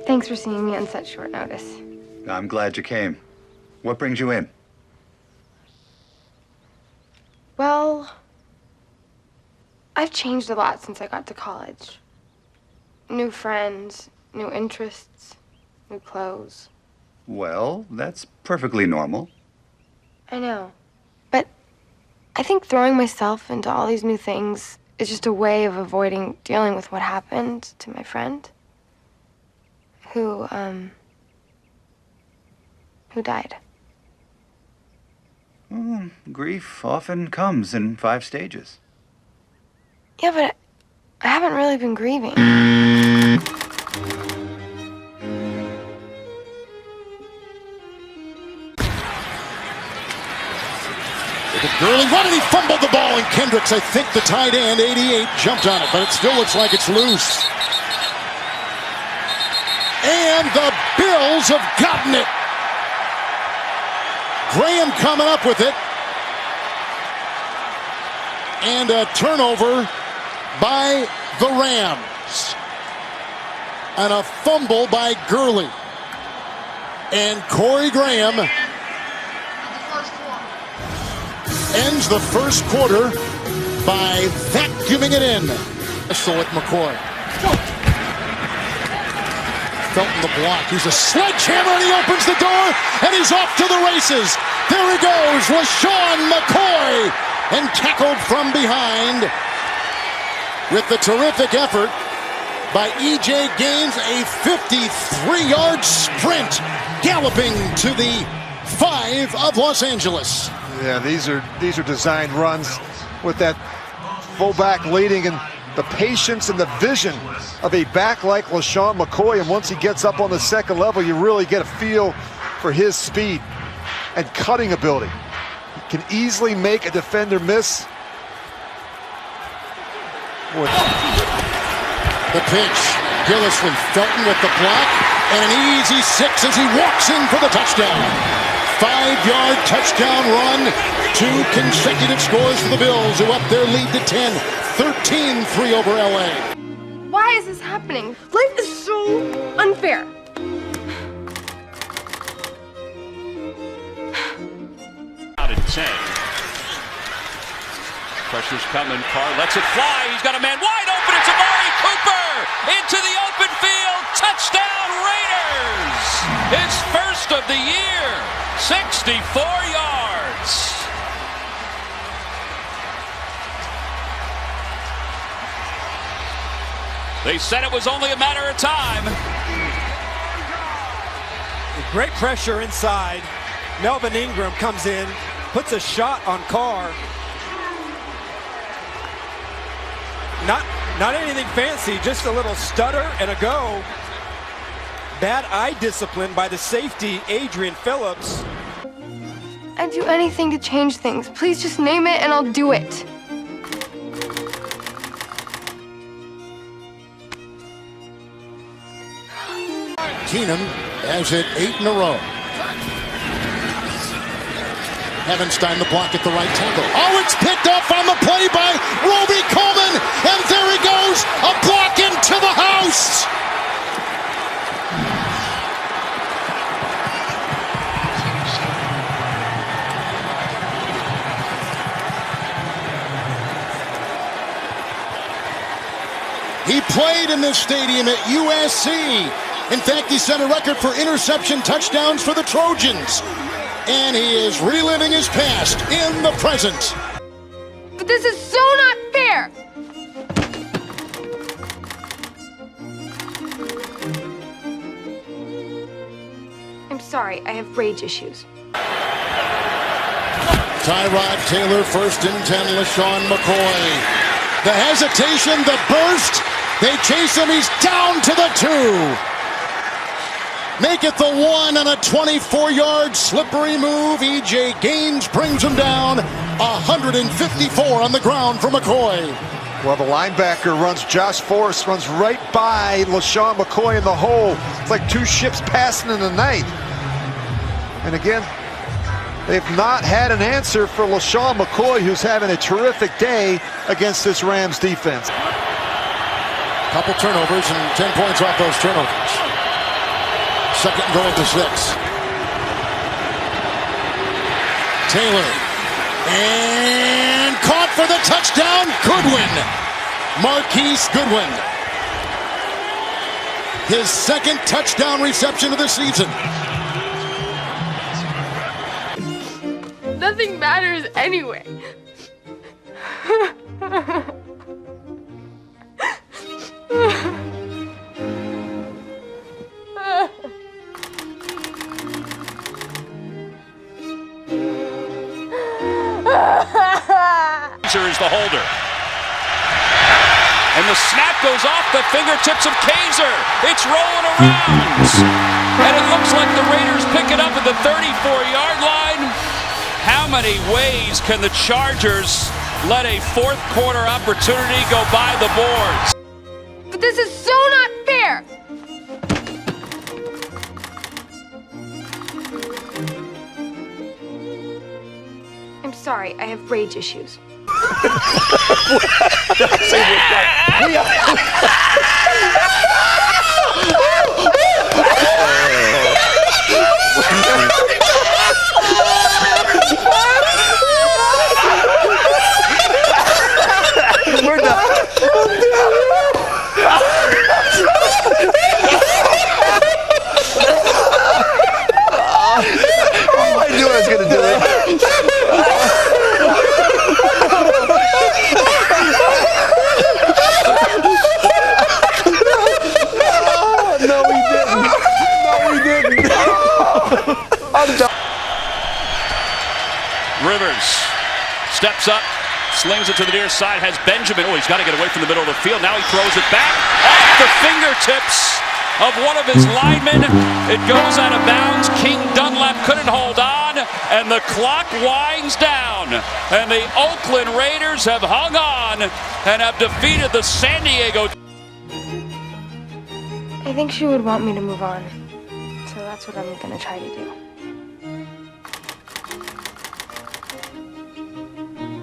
Thanks for seeing me on such short notice. I'm glad you came. What brings you in? Well, I've changed a lot since I got to college. New friends, new interests, new clothes. Well, that's perfectly normal. I know. But I think throwing myself into all these new things is just a way of avoiding dealing with what happened to my friend who died. Grief often comes in 5 stages. Yeah, but I haven't really been grieving. Gurley running, he fumbled the ball, and Kendricks, I think the tight end, 88, jumped on it, but it still looks like it's loose. And the Bills have gotten it. Graham coming up with it. And a turnover by the Rams. And a fumble by Gurley. And Corey Graham ends the first quarter by vacuuming it in. So at McCoy. Felton the block. He's a sledgehammer and he opens the door and he's off to the races. There he goes, LaShawn McCoy, and tackled from behind with the terrific effort by E.J. Gaines, a 53-yard sprint galloping to the 5 of Los Angeles. Yeah, these are designed runs with that fullback leading and the patience and the vision of a back like LaShawn McCoy. And once he gets up on the second level, you really get a feel for his speed and cutting ability. He can easily make a defender miss. The pitch. Gillis with Felton with the block. And an easy 6 as he walks in for the touchdown. 5-yard touchdown run. 2 consecutive scores for the Bills, who up their lead to 10. 13-3 over LA. Why is this happening? Life is so unfair. Out at 10. Pressure's coming. Carr lets it fly. He's got a man wide open. It's Amari Cooper into the open field. Touchdown Raiders! His first of the year. 64 yards. They said it was only a matter of time. Great pressure inside. Melvin Ingram comes in, puts a shot on Carr. Not anything fancy, just a little stutter and a go. Bad eye discipline by the safety, Adrian Phillips. I'd do anything to change things. Please just name it and I'll do it. Keenum has it 8 in a row. Havenstein the block at the right tackle. Oh, it's picked up on the play by Roby Coleman. And there he goes. A block into the house. He played in this stadium at USC. In fact, he set a record for interception touchdowns for the Trojans. And he is reliving his past in the present. But this is so not fair! I'm sorry, I have rage issues. Tyrod Taylor, 1st and 10, LaShawn McCoy. The hesitation, the burst. They chase him, he's down to the 2. Make it the 1 on a 24-yard slippery move. E.J. Gaines brings him down. 154 on the ground for McCoy. Well, the linebacker runs, Josh Forrest runs right by LaShawn McCoy in the hole. It's like 2 ships passing in the night. And again, they've not had an answer for LaShawn McCoy, who's having a terrific day against this Rams defense. Couple turnovers and 10 points off those turnovers. 2nd and goal to 6. Taylor. And caught for the touchdown. Goodwin. Marquise Goodwin. his second touchdown reception of the season. Nothing matters anyway. Is the holder. And the snap goes off the fingertips of Kaiser. It's rolling around. And it looks like the Raiders pick it up at the 34-yard line. How many ways can the Chargers let a fourth quarter opportunity go by the boards? But this is so not fair! I'm sorry, I have rage issues. We're done. I knew I was going to do it. No, we didn't. No, we didn't. I'm done. Rivers steps up, slings it to the near side, has Benjamin. Oh, he's got to get away from the middle of the field. Now he throws it back off the fingertips of one of his linemen. It goes out of bounds. King Dunlap couldn't hold on, and the clock winds down. And the Oakland Raiders have hung on and have defeated the San Diego. I think she would want me to move on. So that's what I'm gonna try to do.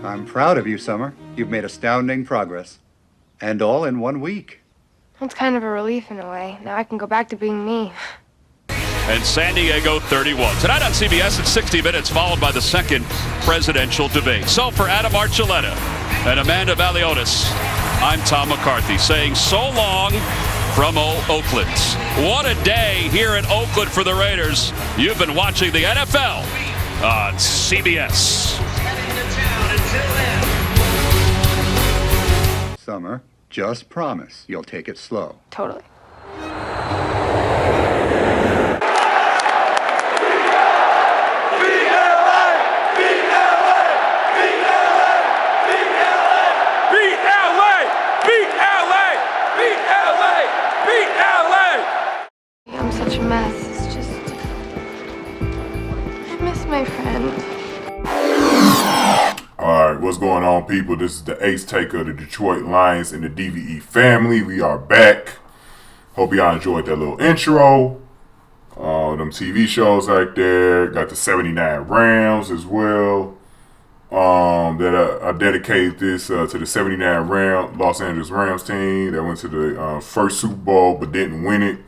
I'm proud of you, Summer. You've made astounding progress. And all in 1 week. It's kind of a relief in a way. Now I can go back to being me. And San Diego 31. Tonight on CBS at 60 Minutes, followed by the second presidential debate. So for Adam Archuleta and Amanda Baliotis, I'm Tom McCarthy saying so long from Oakland. What a day here in Oakland for the Raiders. You've been watching the NFL on CBS. Summer, just promise you'll take it slow. Totally. I'm such a mess. It's just... I miss my friend. Alright, what's going on, people? This is the ace taker of the Detroit Lions and the DVE family. We are back. Hope y'all enjoyed that little intro. Them TV shows right there. Got the 79 Rams as well. That I dedicated this to the 79 Los Angeles Rams team that went to the first Super Bowl but didn't win it.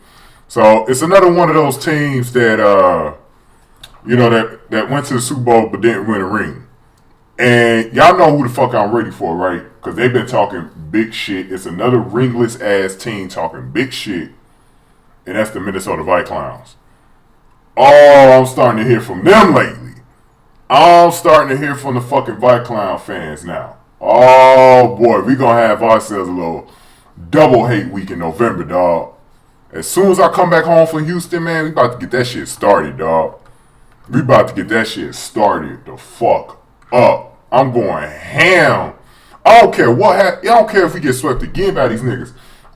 So it's another one of those teams that that went to the Super Bowl but didn't win a ring. And y'all know who the fuck I'm ready for, right? Because they've been talking big shit. It's another ringless ass team talking big shit, and that's the Minnesota Vikings. Oh, I'm starting to hear from them lately. I'm starting to hear from the fucking Vikings fans now. Oh boy, we gonna have ourselves a little double hate week in November, dog. As soon as I come back home from Houston, man, we about to get that shit started, dog. We about to get that shit started the fuck up. I'm going ham. I don't care what I don't care if we get swept again by these niggas.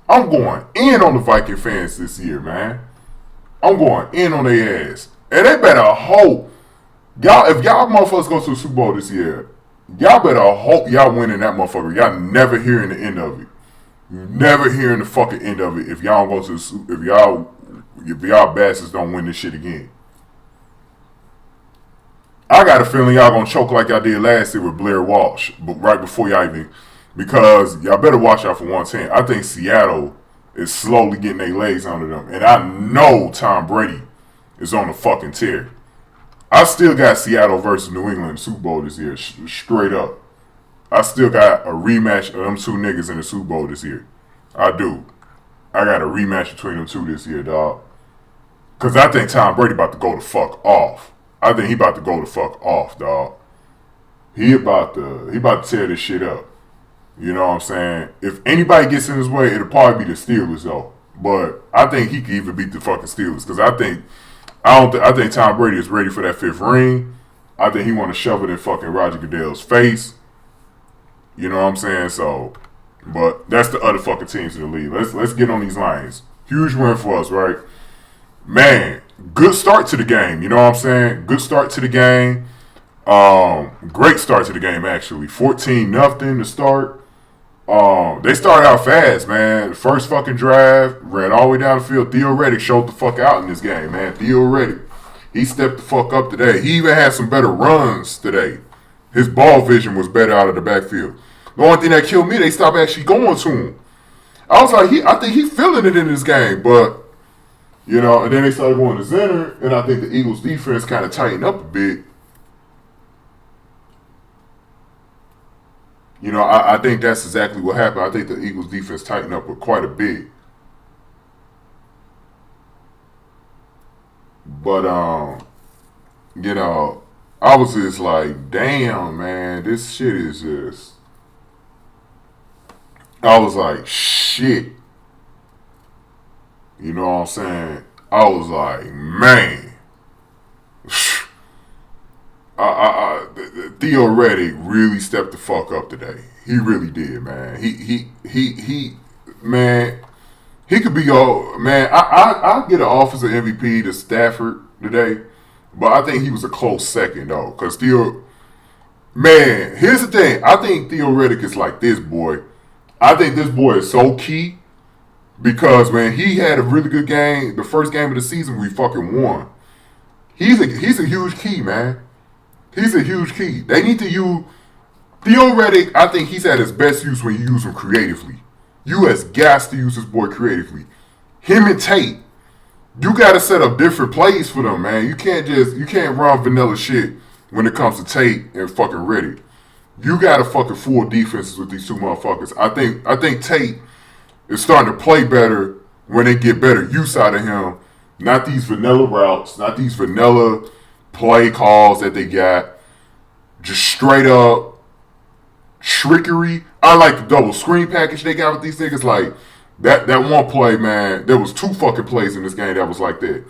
I'm going in on the Viking fans this year, man. I'm going in on their ass. And they better hope. Y'all, if y'all motherfuckers go to the Super Bowl this year, y'all better hope y'all winning that motherfucker. Y'all never hearing the end of it. Never hearing the fucking end of it if y'all go to the, if y'all bastards don't win this shit again. I got a feeling y'all gonna choke like y'all did last year with Blair Walsh, but right before y'all even, because y'all better watch out for 110. I think Seattle is slowly getting their legs under them, and I know Tom Brady is on the fucking tear. I still got Seattle versus New England in the Super Bowl this year, straight up. I still got a rematch of them two niggas in the Super Bowl this year. I do. I got a rematch between them two this year, dog. Because I think Tom Brady about to go the fuck off. I think he about to go the fuck off, dog. He about to tear this shit up. You know what I'm saying? If anybody gets in his way, it'll probably be the Steelers, though. But I think he can even beat the fucking Steelers. Because I think Tom Brady is ready for that 5th ring. I think he want to shove it in fucking Roger Goodell's face. You know what I'm saying? So, but that's the other fucking teams in the league. Let's get on these Lions. Huge win for us, right? Man, good start to the game. You know what I'm saying? Good start to the game. Great start to the game, actually. 14-0 to start. They started out fast, man. First fucking drive, ran all the way down the field. Theo Reddick showed the fuck out in this game, man. Theo Reddick. He stepped the fuck up today. He even had some better runs today. His ball vision was better out of the backfield. The only thing that killed me, they stopped actually going to him. I was like, I think he's feeling it in this game, but, you know, and then they started going to center, and I think the Eagles' defense kind of tightened up a bit. You know, I think that's exactly what happened. I think the Eagles' defense tightened up quite a bit. But, you know, I was just like, damn, man, this shit is just... I was like, shit. You know what I'm saying? I was like, man. Theo Reddick really stepped the fuck up today. He really did, man. Man, he could be man. I get an offensive MVP to Stafford today, but I think he was a close second though, because Theo. Man, here's the thing. I think Theo Reddick is like this boy. I think this boy is so key because when he had a really good game, the first game of the season, we fucking won. He's a huge key, man. He's a huge key. They need to use Theo Reddick. I think he's at his best use when you use him creatively. You has got to use this boy creatively. Him and Tate, you got to set up different plays for them, man. You can't run vanilla shit when it comes to Tate and fucking Reddick. You got to fucking fool defenses with these two motherfuckers. I think Tate is starting to play better when they get better use out of him. Not these vanilla routes, not these vanilla play calls that they got. Just straight up trickery. I like the double screen package they got with these niggas. Like, that one play, man, there was 2 fucking plays in this game that was like that.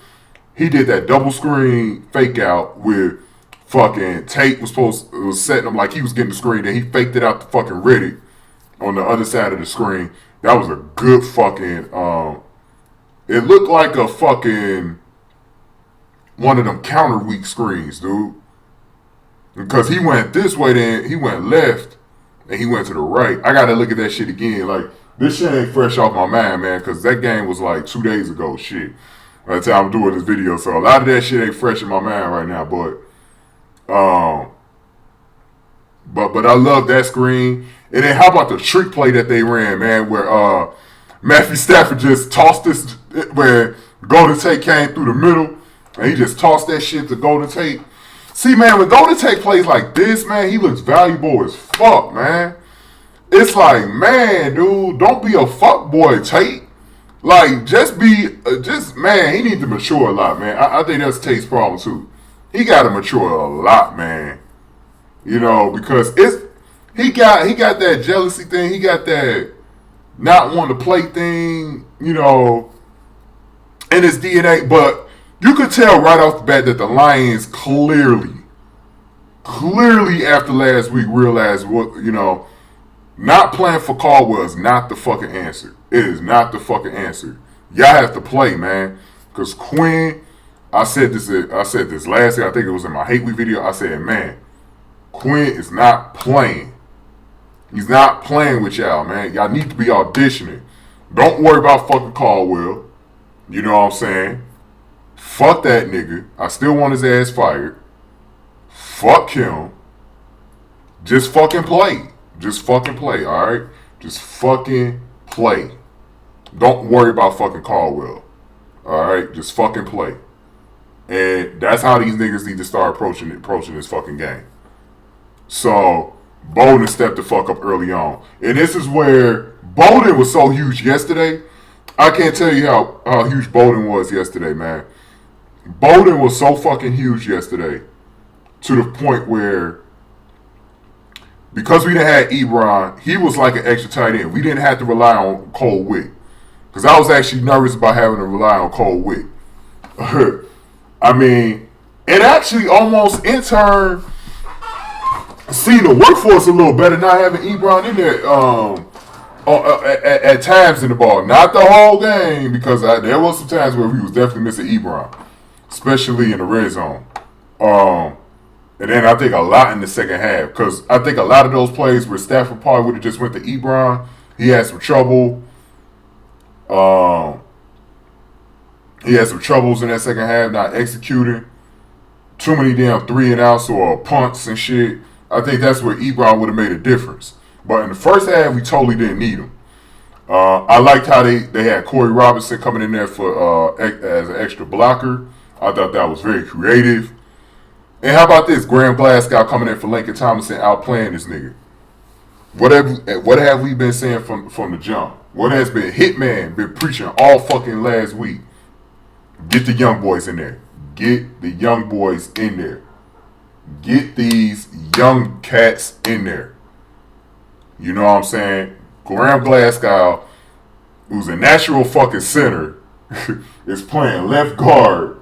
He did that double screen fake out with fucking Tate was setting him like he was getting the screen, then he faked it out to fucking Reddick on the other side of the screen. That was a good fucking, it looked like a fucking one of them counter weak screens, dude. Because he went this way, then he went left, and he went to the right. I gotta look at that shit again. Like, this shit ain't fresh off my mind, man, because that game was like 2 days ago, shit. By the time I'm doing this video, so a lot of that shit ain't fresh in my mind right now, but I love that screen. And then how about the trick play that they ran, man, where Matthew Stafford just tossed this, where Golden Tate came through the middle, and he just tossed that shit to Golden Tate. See, man, when Golden Tate plays like this, man, he looks valuable as fuck, man. It's like, man, dude, don't be a fuck boy, Tate. Like, just be, man, he needs to mature a lot, man. I think that's Tate's problem, too. He got to mature a lot, man. You know, because he got that jealousy thing. He got that not wanting to play thing, you know, in his DNA. But you could tell right off the bat that the Lions clearly after last week realized what, you know, not playing for Caldwell is not the fucking answer. It is not the fucking answer. Y'all have to play, man. Because Quinn, I said this last year. I think it was in my Hate Week video. I said, man, Quinn is not playing. He's not playing with y'all, man. Y'all need to be auditioning. Don't worry about fucking Caldwell. You know what I'm saying? Fuck that nigga. I still want his ass fired. Fuck him. Just fucking play. Just fucking play, alright? Just fucking play. Don't worry about fucking Caldwell. Alright? Just fucking play. And that's how these niggas need to start approaching this fucking game. So, Bolden stepped the fuck up early on. And this is where Bolden was so huge yesterday. I can't tell you how huge Bolden was yesterday, man. Bolden was so fucking huge yesterday to the point where, because we didn't have Ebron, he was like an extra tight end. We didn't have to rely on Cole Witt. Because I was actually nervous about having to rely on Cole Witt. I mean, it actually almost in turn seemed to work for us a little better not having Ebron in there at times in the ball. Not the whole game, because there was some times where we was definitely missing Ebron, especially in the red zone. And then I think a lot in the second half, because I think a lot of those plays where Stafford probably would have just went to Ebron. He had some trouble. He had some troubles in that second half, not executing. Too many damn 3-and-outs or punts and shit. I think that's where Ebron would have made a difference. But in the first half, we totally didn't need him. I liked how they had Corey Robinson coming in there for as an extra blocker. I thought that was very creative. And how about this? Graham Glasgow coming in for Lincoln Tomlinson, outplaying this nigga. What have we been saying from the jump? What has been Hitman been preaching all fucking last week? Get the young boys in there. Get the young boys in there. Get these young cats in there. You know what I'm saying? Graham Glasgow, who's a natural fucking center, is playing left guard.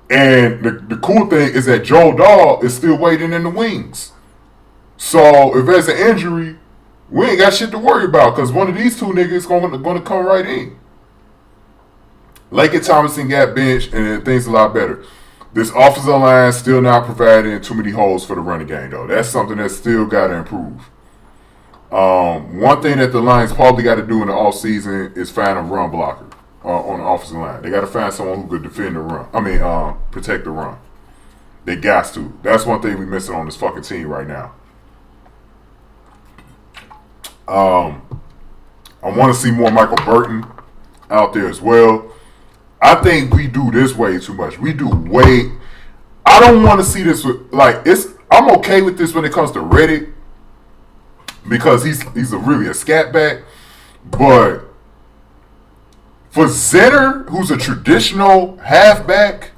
And the cool thing is that Joe Dahl is still waiting in the wings. So if there's an injury, we ain't got shit to worry about, because one of these two niggas going to come right in. Lincoln Thomason got benched, and things a lot better. This offensive line still not providing too many holes for the running game, though. That's something that's still got to improve. One thing that the Lions probably got to do in the offseason is find a run blocker on the offensive line. They got to find someone who could defend the run. Protect the run. They got to. That's one thing we missing on this fucking team right now. I want to see more Michael Burton out there as well. I think we do this way too much. I don't want to see this I'm okay with this when it comes to Reddick, because he's really a scat back. But for Zenner, who's a traditional halfback,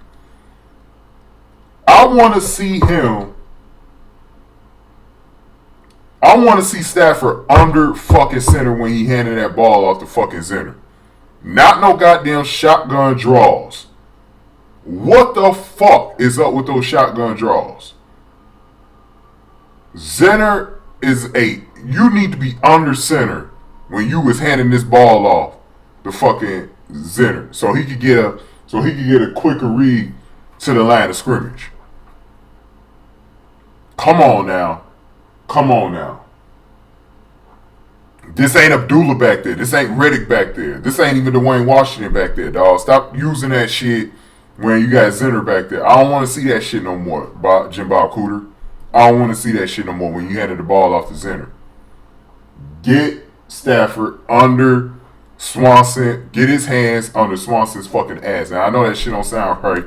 I want to see Stafford under fucking center when he handed that ball off to fucking Zenner. Not no goddamn shotgun draws. What the fuck is up with those shotgun draws? Zenner you need to be under center when you was handing this ball off to fucking Zenner, so he could get a quicker read to the line of scrimmage. Come on now. This ain't Abdullah back there. This ain't Reddick back there. This ain't even Dwayne Washington back there, dog. Stop using that shit when you got Zenner back there. I don't want to see that shit no more, Jim Bob Cooter. I don't want to see that shit no more when you handed the ball off to Zenner. Get Stafford under Swanson. Get his hands under Swanson's fucking ass. Now, I know that shit don't sound right,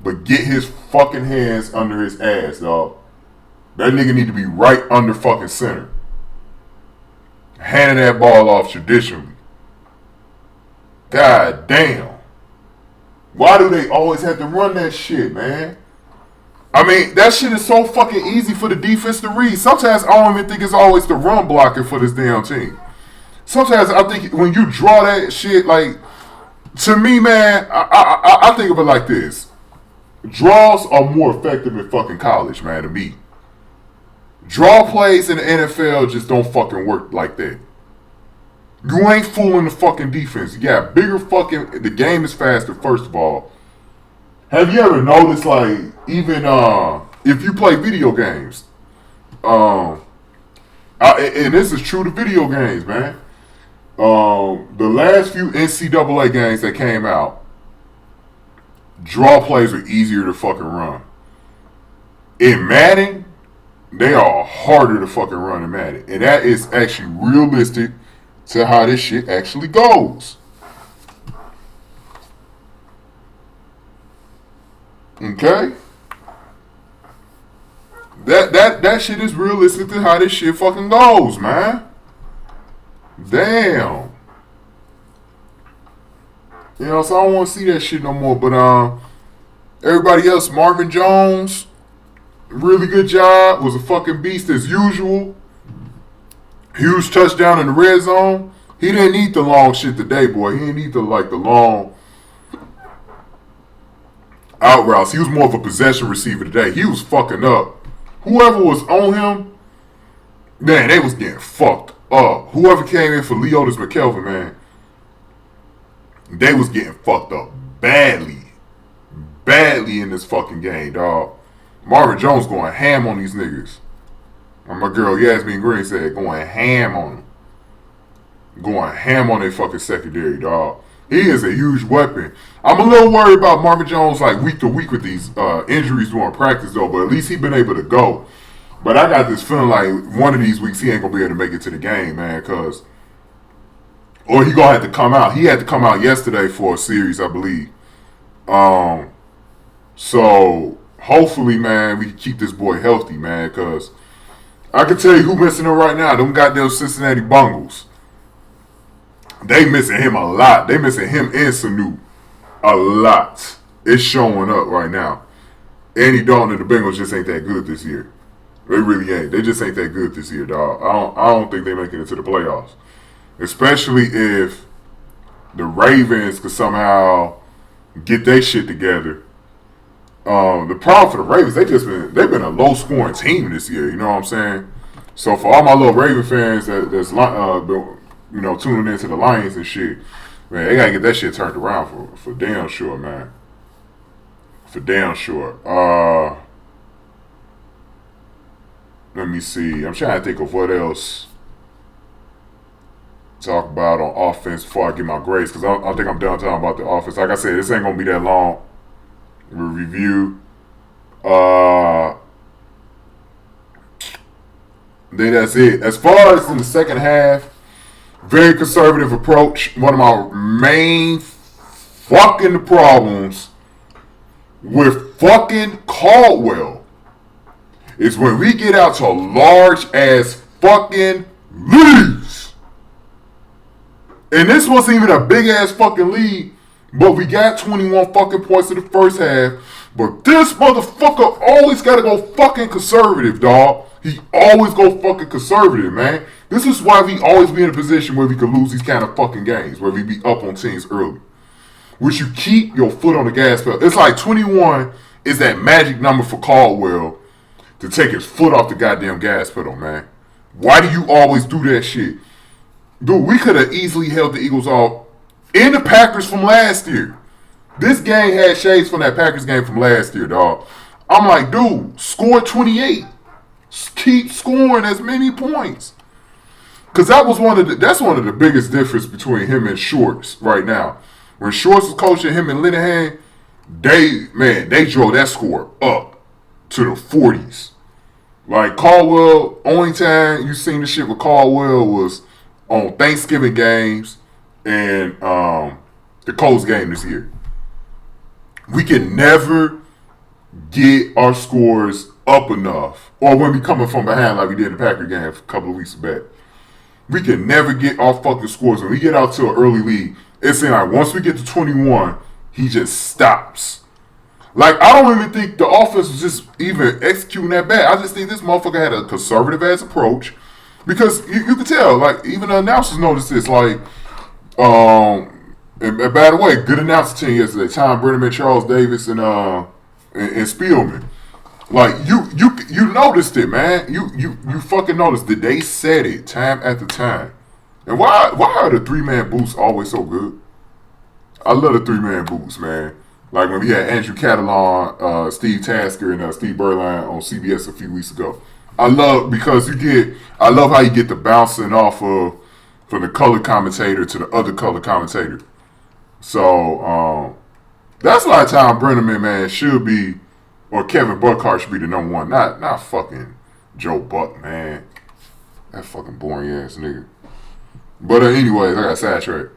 but get his fucking hands under his ass, dog. That nigga need to be right under fucking center. Handing that ball off traditionally. God damn. Why do they always have to run that shit, man? I mean, that shit is so fucking easy for the defense to read. Sometimes I don't even think it's always the run blocker for this damn team. Sometimes I think when you draw that shit, to me, man, I think of it like this. Draws are more effective in fucking college, man, to me. Draw plays in the NFL just don't fucking work like that. You ain't fooling the fucking defense. You got bigger fucking... The game is faster, first of all. Have you ever noticed, even if you play video games, and this is true to video games, man. The last few NCAA games that came out, draw plays are easier to fucking run. In Madden, they are harder to fucking run in Madden. And that is actually realistic to how this shit actually goes. Okay? That shit is realistic to how this shit fucking goes, man. Damn. You know, so I don't want to see that shit no more. But everybody else, Marvin Jones, really good job. Was a fucking beast as usual. Huge touchdown in the red zone. He didn't need the long shit today, boy. He didn't need the long out routes. He was more of a possession receiver today. He was fucking up. Whoever was on him, man, they was getting fucked up. Whoever came in for Leotis McKelvin, man, they was getting fucked up badly in this fucking game, dog. Marvin Jones going ham on these niggas. And my girl Yasmin Green said going ham on them. Going ham on their fucking secondary, dog. He is a huge weapon. I'm a little worried about Marvin Jones like week to week with these injuries during practice though, but at least he been able to go. But I got this feeling like one of these weeks he ain't gonna be able to make it to the game, man, or he gonna have to come out. He had to come out yesterday for a series, I believe. So hopefully, man, we can keep this boy healthy, man, because I can tell you who missing him right now. Them goddamn Cincinnati Bengals. They missing him a lot. They missing him and Sanu a lot. It's showing up right now. Andy Dalton and the Bengals just ain't that good this year. They really ain't. They just ain't that good this year, dog. I don't think they make it into the playoffs. Especially if the Ravens could somehow get their shit together. The problem for the Ravens, they've been a low scoring team this year. You know what I'm saying? So for all my little Raven fans that's been, tuning into the Lions and shit, man, they gotta get that shit turned around for damn sure, man. For damn sure. Let me see. I'm trying to think of what else to talk about on offense before I get my grades, because I think I'm done talking about the offense. Like I said, this ain't gonna be that long. Review. Then that's it. As far as in the second half, very conservative approach. One of my main fucking problems with fucking Caldwell is when we get out to large ass fucking leads. And this wasn't even a big ass fucking lead, but we got 21 fucking points in the first half. But this motherfucker always gotta go fucking conservative, dog. He always go fucking conservative, man. This is why we always be in a position where we could lose these kind of fucking games, where we be up on teams early. Which you keep your foot on the gas pedal. It's like 21 is that magic number for Caldwell to take his foot off the goddamn gas pedal, man. Why do you always do that shit? Dude, we could have easily held the Eagles off in the Packers from last year. This game had shades from that Packers game from last year, dog. I'm like, dude, score 28. Keep scoring as many points. Because that's one of the biggest difference between him and Shorts right now. When Shorts was coaching him and Linehan, they drove that score up to the 40s. Like Caldwell, only time you seen the shit with Caldwell was on Thanksgiving games and the Colts game this year. We can never get our scores up enough, or when we coming from behind like we did in the Packer game a couple of weeks back. We can never get our fucking scores. When we get out to an early lead, it's like once we get to 21, he just stops. Like, I don't even think the offense was just even executing that bad. I just think this motherfucker had a conservative ass approach. Because you could tell, like, even the announcers noticed this. Like, and by the way, good announcer team yesterday. Tom Brenneman, Charles Davis, and Spielman. Like, you noticed it, man. You fucking noticed that they said it time after time. And why are the 3-man booths always so good? I love the 3-man booths, man. Like when we had Andrew Catalon, Steve Tasker, and Steve Berline on CBS a few weeks ago. I love how you get the bouncing off of from the color commentator to the other color commentator. So that's why Tom Brenneman, man, should be, or Kevin Buckhart should be the number one, not fucking Joe Buck, man. That fucking boring ass nigga. But anyways, I got sidetracked.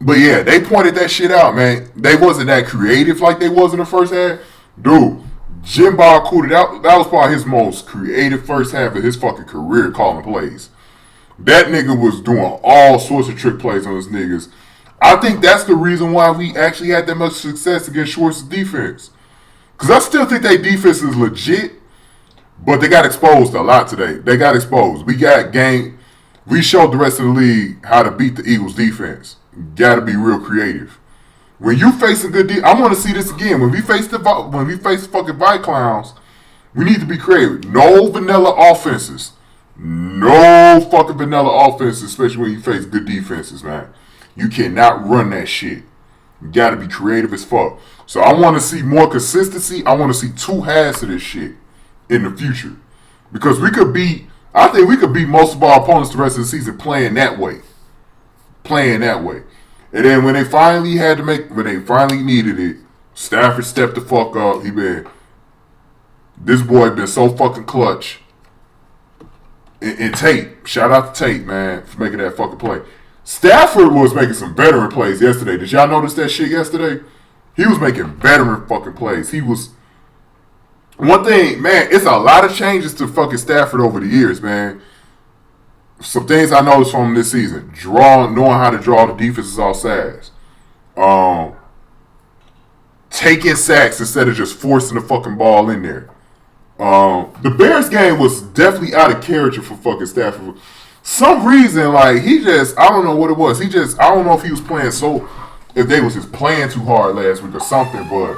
But yeah, they pointed that shit out, man. They wasn't that creative like they was in the first half. Dude, Jim Bob Cooter, that was probably his most creative first half of his fucking career calling plays. That nigga was doing all sorts of trick plays on his niggas. I think that's the reason why we actually had that much success against Schwartz's defense. Because I still think their defense is legit, but they got exposed a lot today. They got exposed. We showed the rest of the league how to beat the Eagles' defense. Got to be real creative. When you face a good defense, I want to see this again. When we face fucking White Clowns, we need to be creative. No vanilla offenses. No fucking vanilla offenses, especially when you face good defenses, man. You cannot run that shit. You got to be creative as fuck. So I want to see more consistency. I want to see 2 halves of this shit in the future. Because I think we could beat most of our opponents the rest of the season playing that way. And then when they finally needed it, Stafford stepped the fuck up. This boy been so fucking clutch. And Tate, shout out to Tate, man, for making that fucking play. Stafford was making some veteran plays yesterday. Did y'all notice that shit yesterday? He was making veteran fucking plays. One thing, man, it's a lot of changes to fucking Stafford over the years, man. Some things I noticed from him this season. Knowing how to draw the defenses off sides. Taking sacks instead of just forcing the fucking ball in there. The Bears game was definitely out of character for fucking Stafford. Some reason, like, I don't know what it was. I don't know if he was playing if they was just playing too hard last week or something, but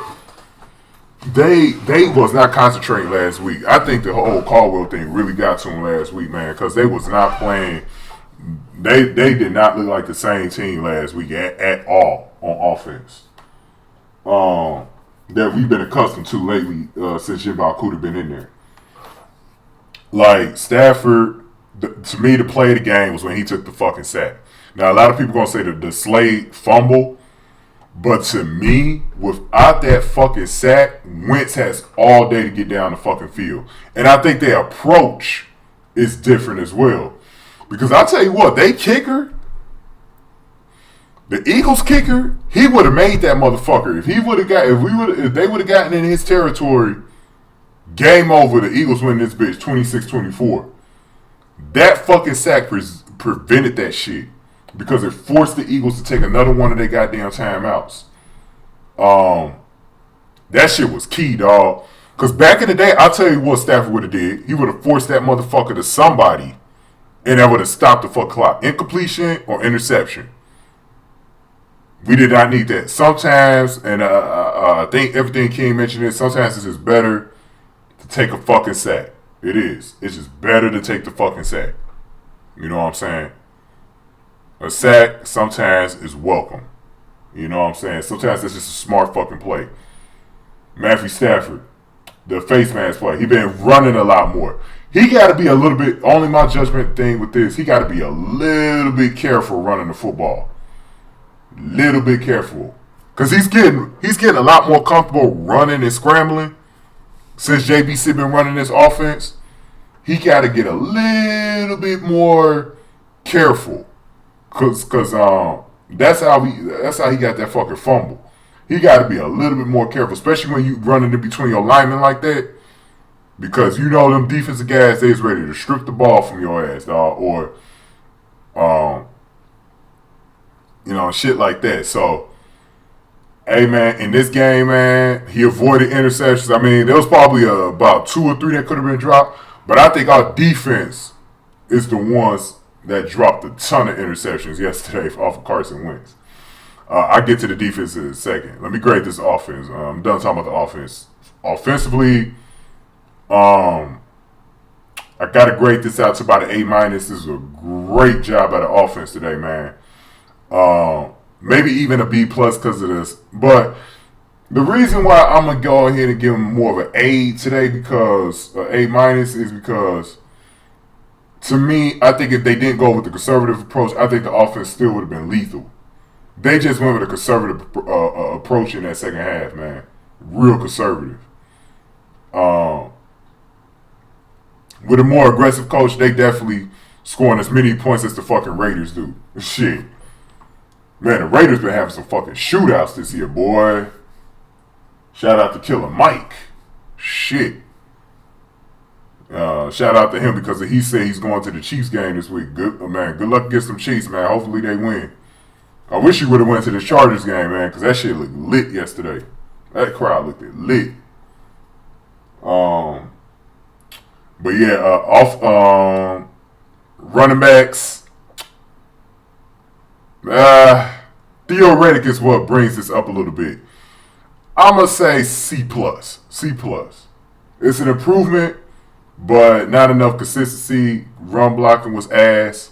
they was not concentrating last week. I think the whole Caldwell thing really got to them last week, man, because they was not playing. They did not look like the same team last week at all on offense. That we've been accustomed to lately since Jim Balcuda been in there. Like, Stafford, to me, the play of the game was when he took the fucking sack. Now, a lot of people going to say the Slade fumble, but to me, without that fucking sack, Wentz has all day to get down the fucking field. And I think their approach is different as well. Because I'll tell you what, they kicker, the Eagles kicker, he would have made that motherfucker. If they would have gotten in his territory, game over, the Eagles win this bitch 26-24. That fucking sack prevented that shit. Because it forced the Eagles to take another one of their goddamn timeouts. That shit was key, dog. Because back in the day, I'll tell you what Stafford would have did. He would have forced that motherfucker to somebody, and that would have stopped the fuck clock. Incompletion or interception. We did not need that. Sometimes, and I think everything King mentioned is, sometimes it's just better to take a fucking sack. It is. It's just better to take the fucking sack. You know what I'm saying? A sack sometimes is welcome. You know what I'm saying? Sometimes it's just a smart fucking play. Matthew Stafford, the face mask play. He been running a lot more. He got to be a little bit, only my judgment thing with this, he got to be a little bit careful running the football. Little bit careful. Because he's getting a lot more comfortable running and scrambling since JBC been running this offense. He got to get a little bit more careful. Cause that's how he got that fucking fumble. He got to be a little bit more careful, especially when you running in between your linemen like that, because you know them defensive guys, they's ready to strip the ball from your ass, dog, or shit like that. So, hey man, in this game, man, he avoided interceptions. I mean, there was probably about 2 or 3 that could have been dropped, but I think our defense is the ones that dropped a ton of interceptions yesterday off of Carson Wentz. I get to the defense in a second. Let me grade this offense. I'm done talking about the offense. Offensively, I got to grade this out to about an A-. This is a great job by the offense today, man. Maybe even a B+ because of this. But the reason why I'm going to go ahead and give them more of an A today, because A- is because, to me, I think if they didn't go with the conservative approach, I think the offense still would have been lethal. They just went with a conservative approach in that second half, man. Real conservative. With a more aggressive coach, they definitely scoring as many points as the fucking Raiders do. Shit. Man, the Raiders been having some fucking shootouts this year, boy. Shout out to Killer Mike. Shit. Shout out to him because he said he's going to the Chiefs game this week. Good luck against them Chiefs, man. Hopefully they win. I wish you would have went to the Chargers game, man, because that shit looked lit yesterday. That crowd looked lit. But yeah, running backs. Theoretic is what brings this up a little bit. I'm going to say C+. C+. It's an improvement, but not enough consistency. Run blocking was ass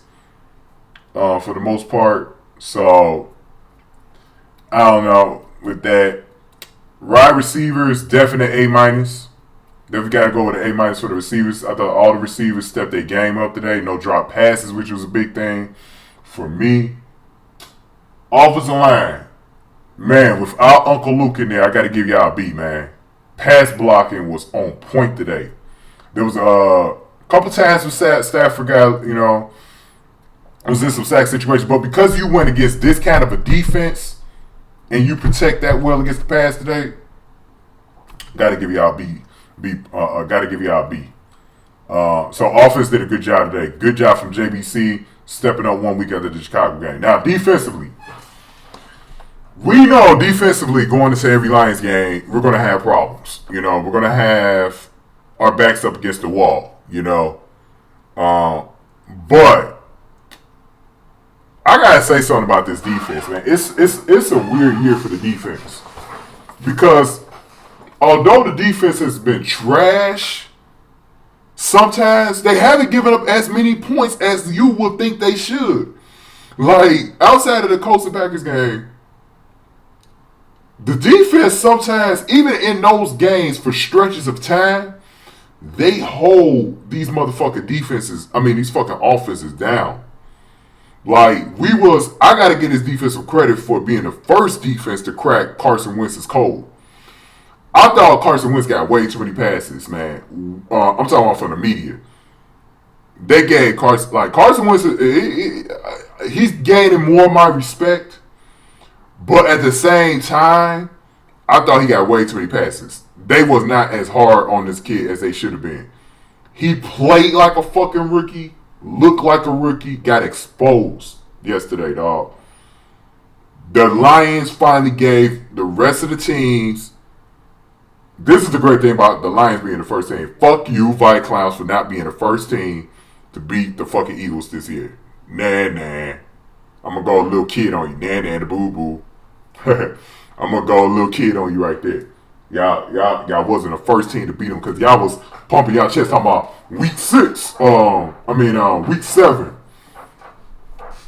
for the most part. So, I don't know with that. Wide receivers, definite A-. Definitely got to go with an A- for the receivers. I thought all the receivers stepped their game up today. No drop passes, which was a big thing for me. Offensive line. Man, without Uncle Luke in there, I got to give y'all a B, man. Pass blocking was on point today. There was a couple times where Stafford got, was in some sack situations. But because you went against this kind of a defense and you protect that well against the pass today, got to give y'all a B. Got to give y'all a B. So offense did a good job today. Good job from JBC stepping up 1 week after the Chicago game. Now defensively, we know defensively going into every Lions game, we're going to have problems. We're going to have our backs up against the wall, But I got to say something about this defense, man. It's a weird year for the defense. Because although the defense has been trash, sometimes they haven't given up as many points as you would think they should. Like, outside of the Colts and Packers game, the defense sometimes, even in those games for stretches of time, they hold these motherfucking these fucking offenses down. Like, I got to give this defense some credit for being the first defense to crack Carson Wentz's code. I thought Carson Wentz got way too many passes, man. I'm talking about from the media. They gave Carson Wentz, he's gaining more of my respect. But at the same time, I thought he got way too many passes. They was not as hard on this kid as they should have been. He played like a fucking rookie, looked like a rookie, got exposed yesterday, dog. The Lions finally gave the rest of the teams. This is the great thing about the Lions being the first team. Fuck you, Fight Clowns, for not being the first team to beat the fucking Eagles this year. Nah. I'm going to go a little kid on you. Nah, the boo-boo. I'm going to go a little kid on you right there. Y'all wasn't the first team to beat them because y'all was pumping y'all chest talking about week 6. Week 7.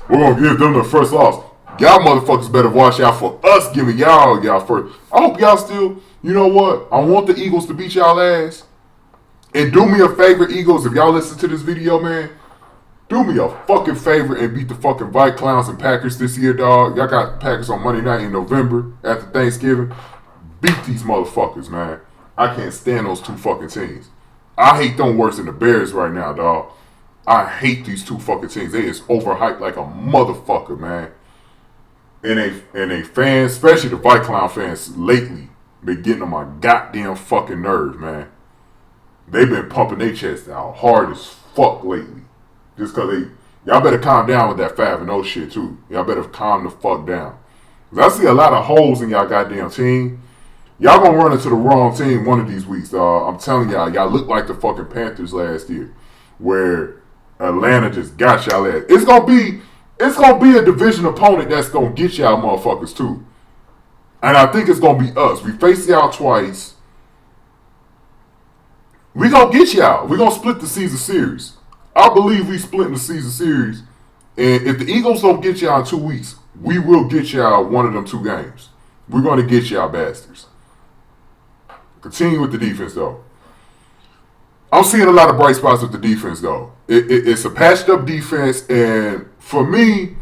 We're going to give them the first loss. Y'all motherfuckers better watch out for us giving y'all first. I hope y'all still, you know what? I want the Eagles to beat y'all ass. And do me a favor, Eagles, if y'all listen to this video, man, do me a fucking favor and beat the fucking White Clowns and Packers this year, dog. Y'all got Packers on Monday night in November after Thanksgiving. Beat these motherfuckers, man. I can't stand those two fucking teams. I hate them worse than the Bears right now, dog. I hate these two fucking teams. They is overhyped like a motherfucker, man. And they fans, especially the White Clown fans lately, been getting on my goddamn fucking nerves, man. They've been pumping their chest out hard as fuck lately. Just because y'all better calm down with that 5-0 shit too. Y'all better calm the fuck down. Because I see a lot of holes in y'all goddamn team. Y'all gonna run into the wrong team one of these weeks, dog. I'm telling y'all look like the fucking Panthers last year, where Atlanta just got y'all ass. It's gonna be a division opponent that's gonna get y'all motherfuckers too. And I think it's gonna be us. We face y'all twice. We gonna get y'all. We gonna split the season series. I believe we splitting the season series. And if the Eagles don't get y'all in 2 weeks, we will get y'all one of them 2 games. We're going to get y'all bastards. Continue with the defense, though. I'm seeing a lot of bright spots with the defense, though. It's a patched up defense. And for me,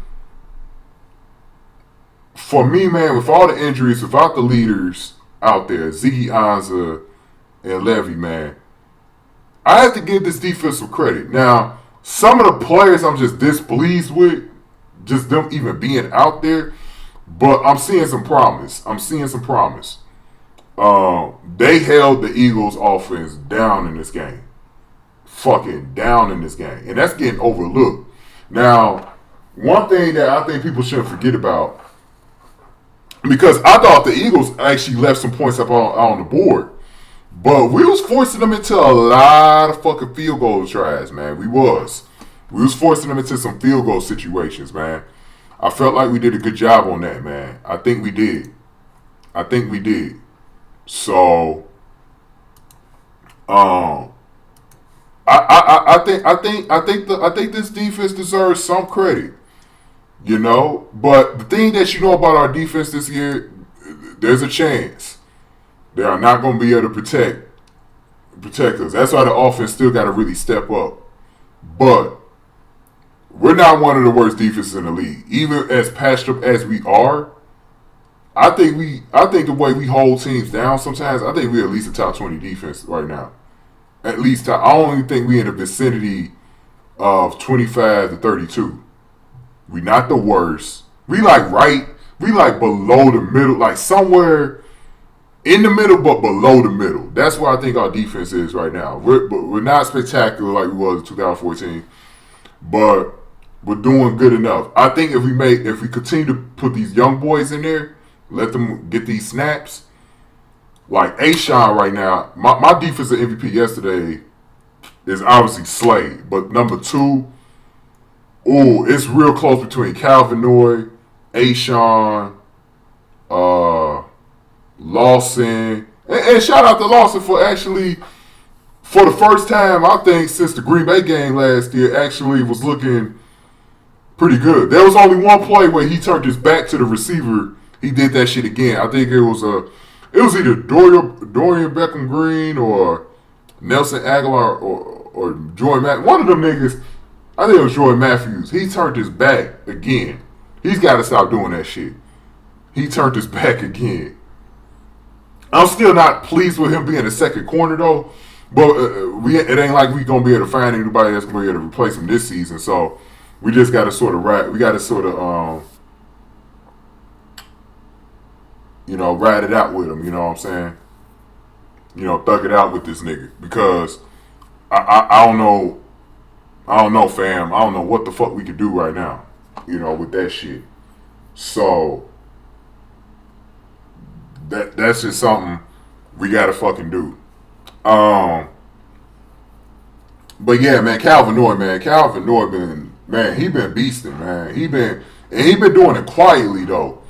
man, with all the injuries, without the leaders out there, Ziggy Ansah and Levy, man, I have to give this defense some credit. Now, some of the players I'm just displeased with, just them even being out there, but I'm seeing some promise. They held the Eagles offense down in this game. fucking down in this game. And that's getting overlooked. Now, one thing that I think people shouldn't forget about, because I thought the Eagles actually left some points up on the board, but we was forcing them into a lot of fucking field goal tries, man. We was forcing them into some field goal situations, man. I felt like we did a good job on that, man. I think we did. So, I think this defense deserves some credit, you know. But the thing that you know about our defense this year, there's a chance they are not going to be able to protect us. That's why the offense still got to really step up. But we're not one of the worst defenses in the league, even as patched up as we are. I think the way we hold teams down sometimes, I think we're at least a top 20 defense right now. At least I only think we in the vicinity of 25 to 32. We not the worst. We like below the middle, like somewhere in the middle, but below the middle. That's where I think our defense is right now. We're not spectacular like we was in 2014, but we're doing good enough. I think if we continue to put these young boys in there, let them get these snaps. Like Ashawn right now, my defensive MVP yesterday is obviously Slade, but number 2, it's real close between Calvin Noy, Ashawn, Lawson, and shout out to Lawson for the first time I think since the Green Bay game last year actually was looking pretty good. There was only one play where he turned his back to the receiver. He did that shit again. I think it was either Dorian Beckham Green or Nelson Aguilar or Jordan Matthews. One of them niggas, I think it was Jordan Matthews. He turned his back again. He's got to stop doing that shit. He turned his back again. I'm still not pleased with him being a second corner though, but it ain't like we gonna be able to find anybody that's gonna be able to replace him this season. So we just got to sort of ride it out with him, you know what I'm saying? Thug it out with this nigga. Because I don't know, fam. I don't know what the fuck we could do right now, with that shit. So, that's just something we gotta fucking do. But yeah, man, Calvin Noy, he been beasting, man. He been doing it quietly, though.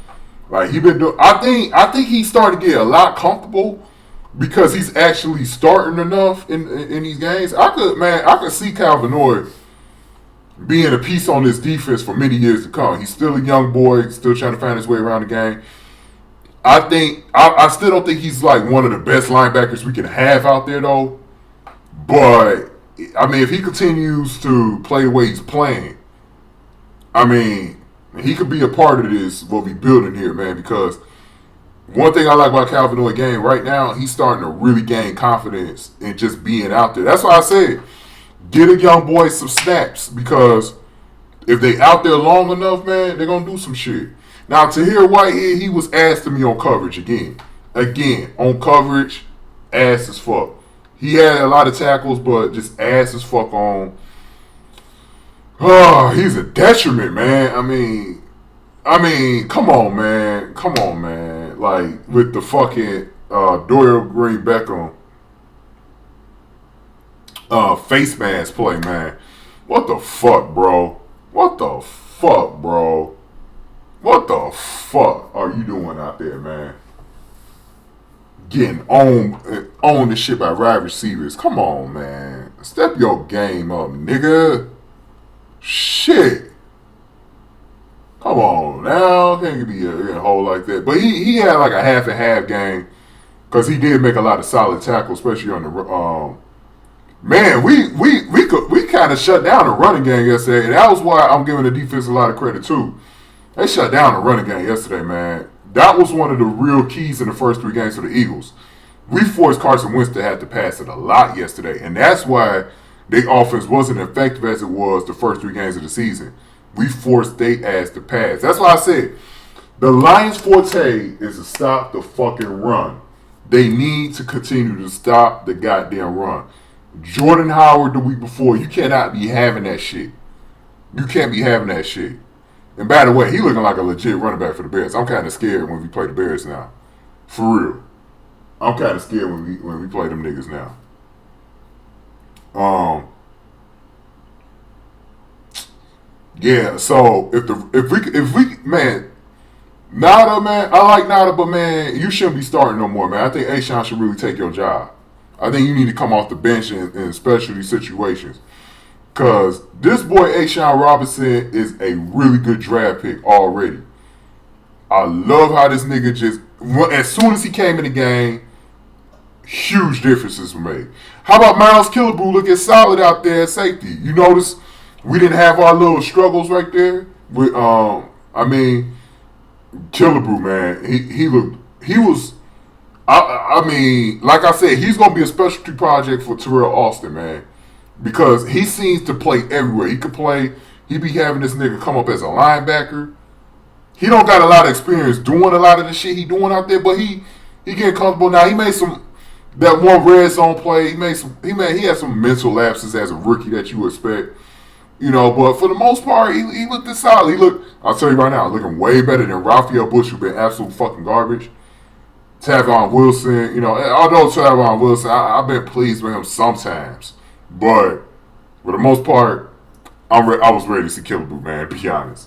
Like I think he's starting to get a lot comfortable because he's actually starting enough in these games. I could see Calvin Noy being a piece on this defense for many years to come. He's still a young boy, still trying to find his way around the game. I still don't think he's like one of the best linebackers we can have out there though. But I mean, if he continues to play the way he's playing, I mean, he could be a part of this, what we building here, man, because one thing I like about Calvin Noy game right now, he's starting to really gain confidence in just being out there. That's why I said, get a young boy some snaps, because if they out there long enough, man, they're going to do some shit. Now, Tahir Whitehead, he was ass to me on coverage again. On coverage, ass as fuck. He had a lot of tackles, but just ass as fuck on. Oh, he's a detriment, man. I mean, come on, man. Like, with the fucking Dorian Green Beckham face mask play, man. What the fuck, bro? What the fuck are you doing out there, man? Getting on the shit by wide receivers. Come on, man. Step your game up, nigga. Shit. Come on now. Can't be a hole like that. But he had like a half and half game because he did make a lot of solid tackles, especially on the man, we kind of shut down the running game yesterday, and that was why I'm giving the defense a lot of credit too. They shut down the running game yesterday, man. That was one of the real keys in the first 3 games for the Eagles. We forced Carson Wentz to have to pass it a lot yesterday, and that's why their offense wasn't effective as it was the first 3 games of the season. We forced their ass to pass. That's why I said the Lions' forte is to stop the fucking run. They need to continue to stop the goddamn run. Jordan Howard the week before. You cannot be having that shit. You can't be having that shit. And by the way, he looking like a legit running back for the Bears. I'm kind of scared when we play the Bears now. For real. I'm kind of scared when we play them niggas now. Yeah, so if we man, Nada, man, I like Nada, but man, you shouldn't be starting no more, man. I think Ashawn should really take your job. I think you need to come off the bench in specialty situations. Because this boy, Ashawn Robinson, is a really good draft pick already. I love how this nigga just, as soon as he came in the game, huge differences were made. How about Miles Killebrew looking solid out there at safety? You notice we didn't have our little struggles right there. With, Killebrew, man, he was, I mean, like I said, he's going to be a specialty project for Terrell Austin, man. Because he seems to play everywhere. He could play. He be having this nigga come up as a linebacker. He don't got a lot of experience doing a lot of the shit he doing out there, but he getting comfortable now. He made that one red zone play. He had some mental lapses as a rookie that you expect, you know. But for the most part, he looked solid. I'll tell you right now, looking way better than Raphael Bush, who been absolute fucking garbage. Tavon Wilson, you know. Although Tavon Wilson, I've been pleased with him sometimes. But for the most part, I was ready to see Killebrew, man, to be honest.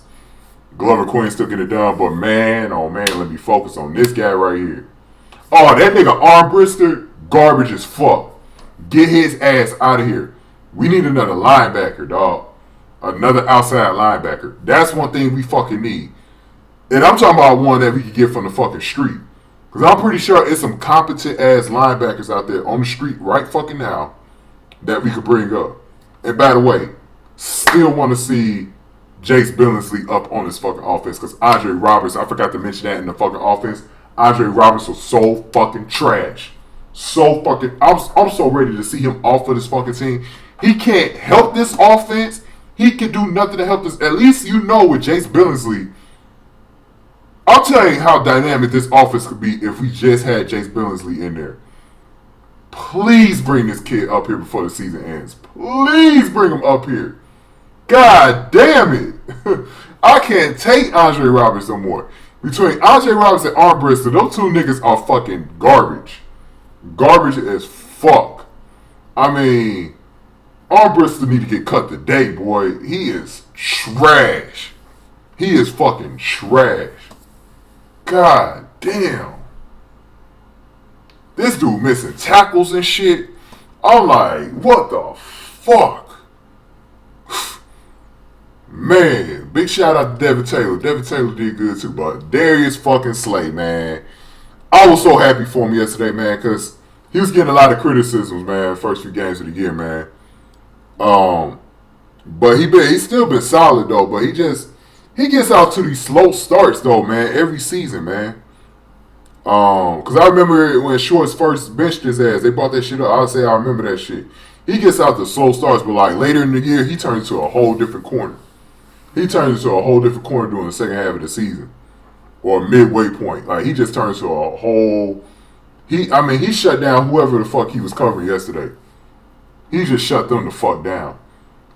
Glover Quinn still get it done, but man, oh man, let me focus on this guy right here. Oh, that nigga Armbrister, garbage as fuck. Get his ass out of here. We need another linebacker, dog. Another outside linebacker. That's one thing we fucking need. And I'm talking about one that we can get from the fucking street. Because I'm pretty sure it's some competent ass linebackers out there on the street right fucking now that we could bring up. And by the way, still want to see Jace Billingsley up on this fucking offense because Andre Roberts, I forgot to mention that in the fucking offense. Andre Roberts was so fucking trash. So fucking, I'm so ready to see him off of this fucking team. He can't help this offense. He can do nothing to help this. At least you know with Jace Billingsley, I'll tell you how dynamic this offense could be if we just had Jace Billingsley in there. Please bring this kid up here before the season ends. Please bring him up here. God damn it. I can't take Andre Roberts no more. Between Andre Roberts and Armbrister, those two niggas are fucking garbage. Garbage as fuck. I mean, Armbrister need to get cut today, boy. He is trash. He is fucking trash. God damn. This dude missing tackles and shit. I'm like, what the fuck? Man, big shout out to Devin Taylor. Devin Taylor did good too, but Darius fucking Slay, man. I was so happy for him yesterday, man, because he was getting a lot of criticisms, man, first few games of the year, man. But he's still been solid though, but he gets out to these slow starts though, man, every season, man. Because I remember when Shorts first benched his ass, they brought that shit up. I would say I remember that shit. He gets out to slow starts, but like later in the year, he turns into a whole different corner. He turns into a whole different corner during the second half of the season. Or midway point. Like he just turns to a whole... He shut down whoever the fuck he was covering yesterday. He just shut them the fuck down.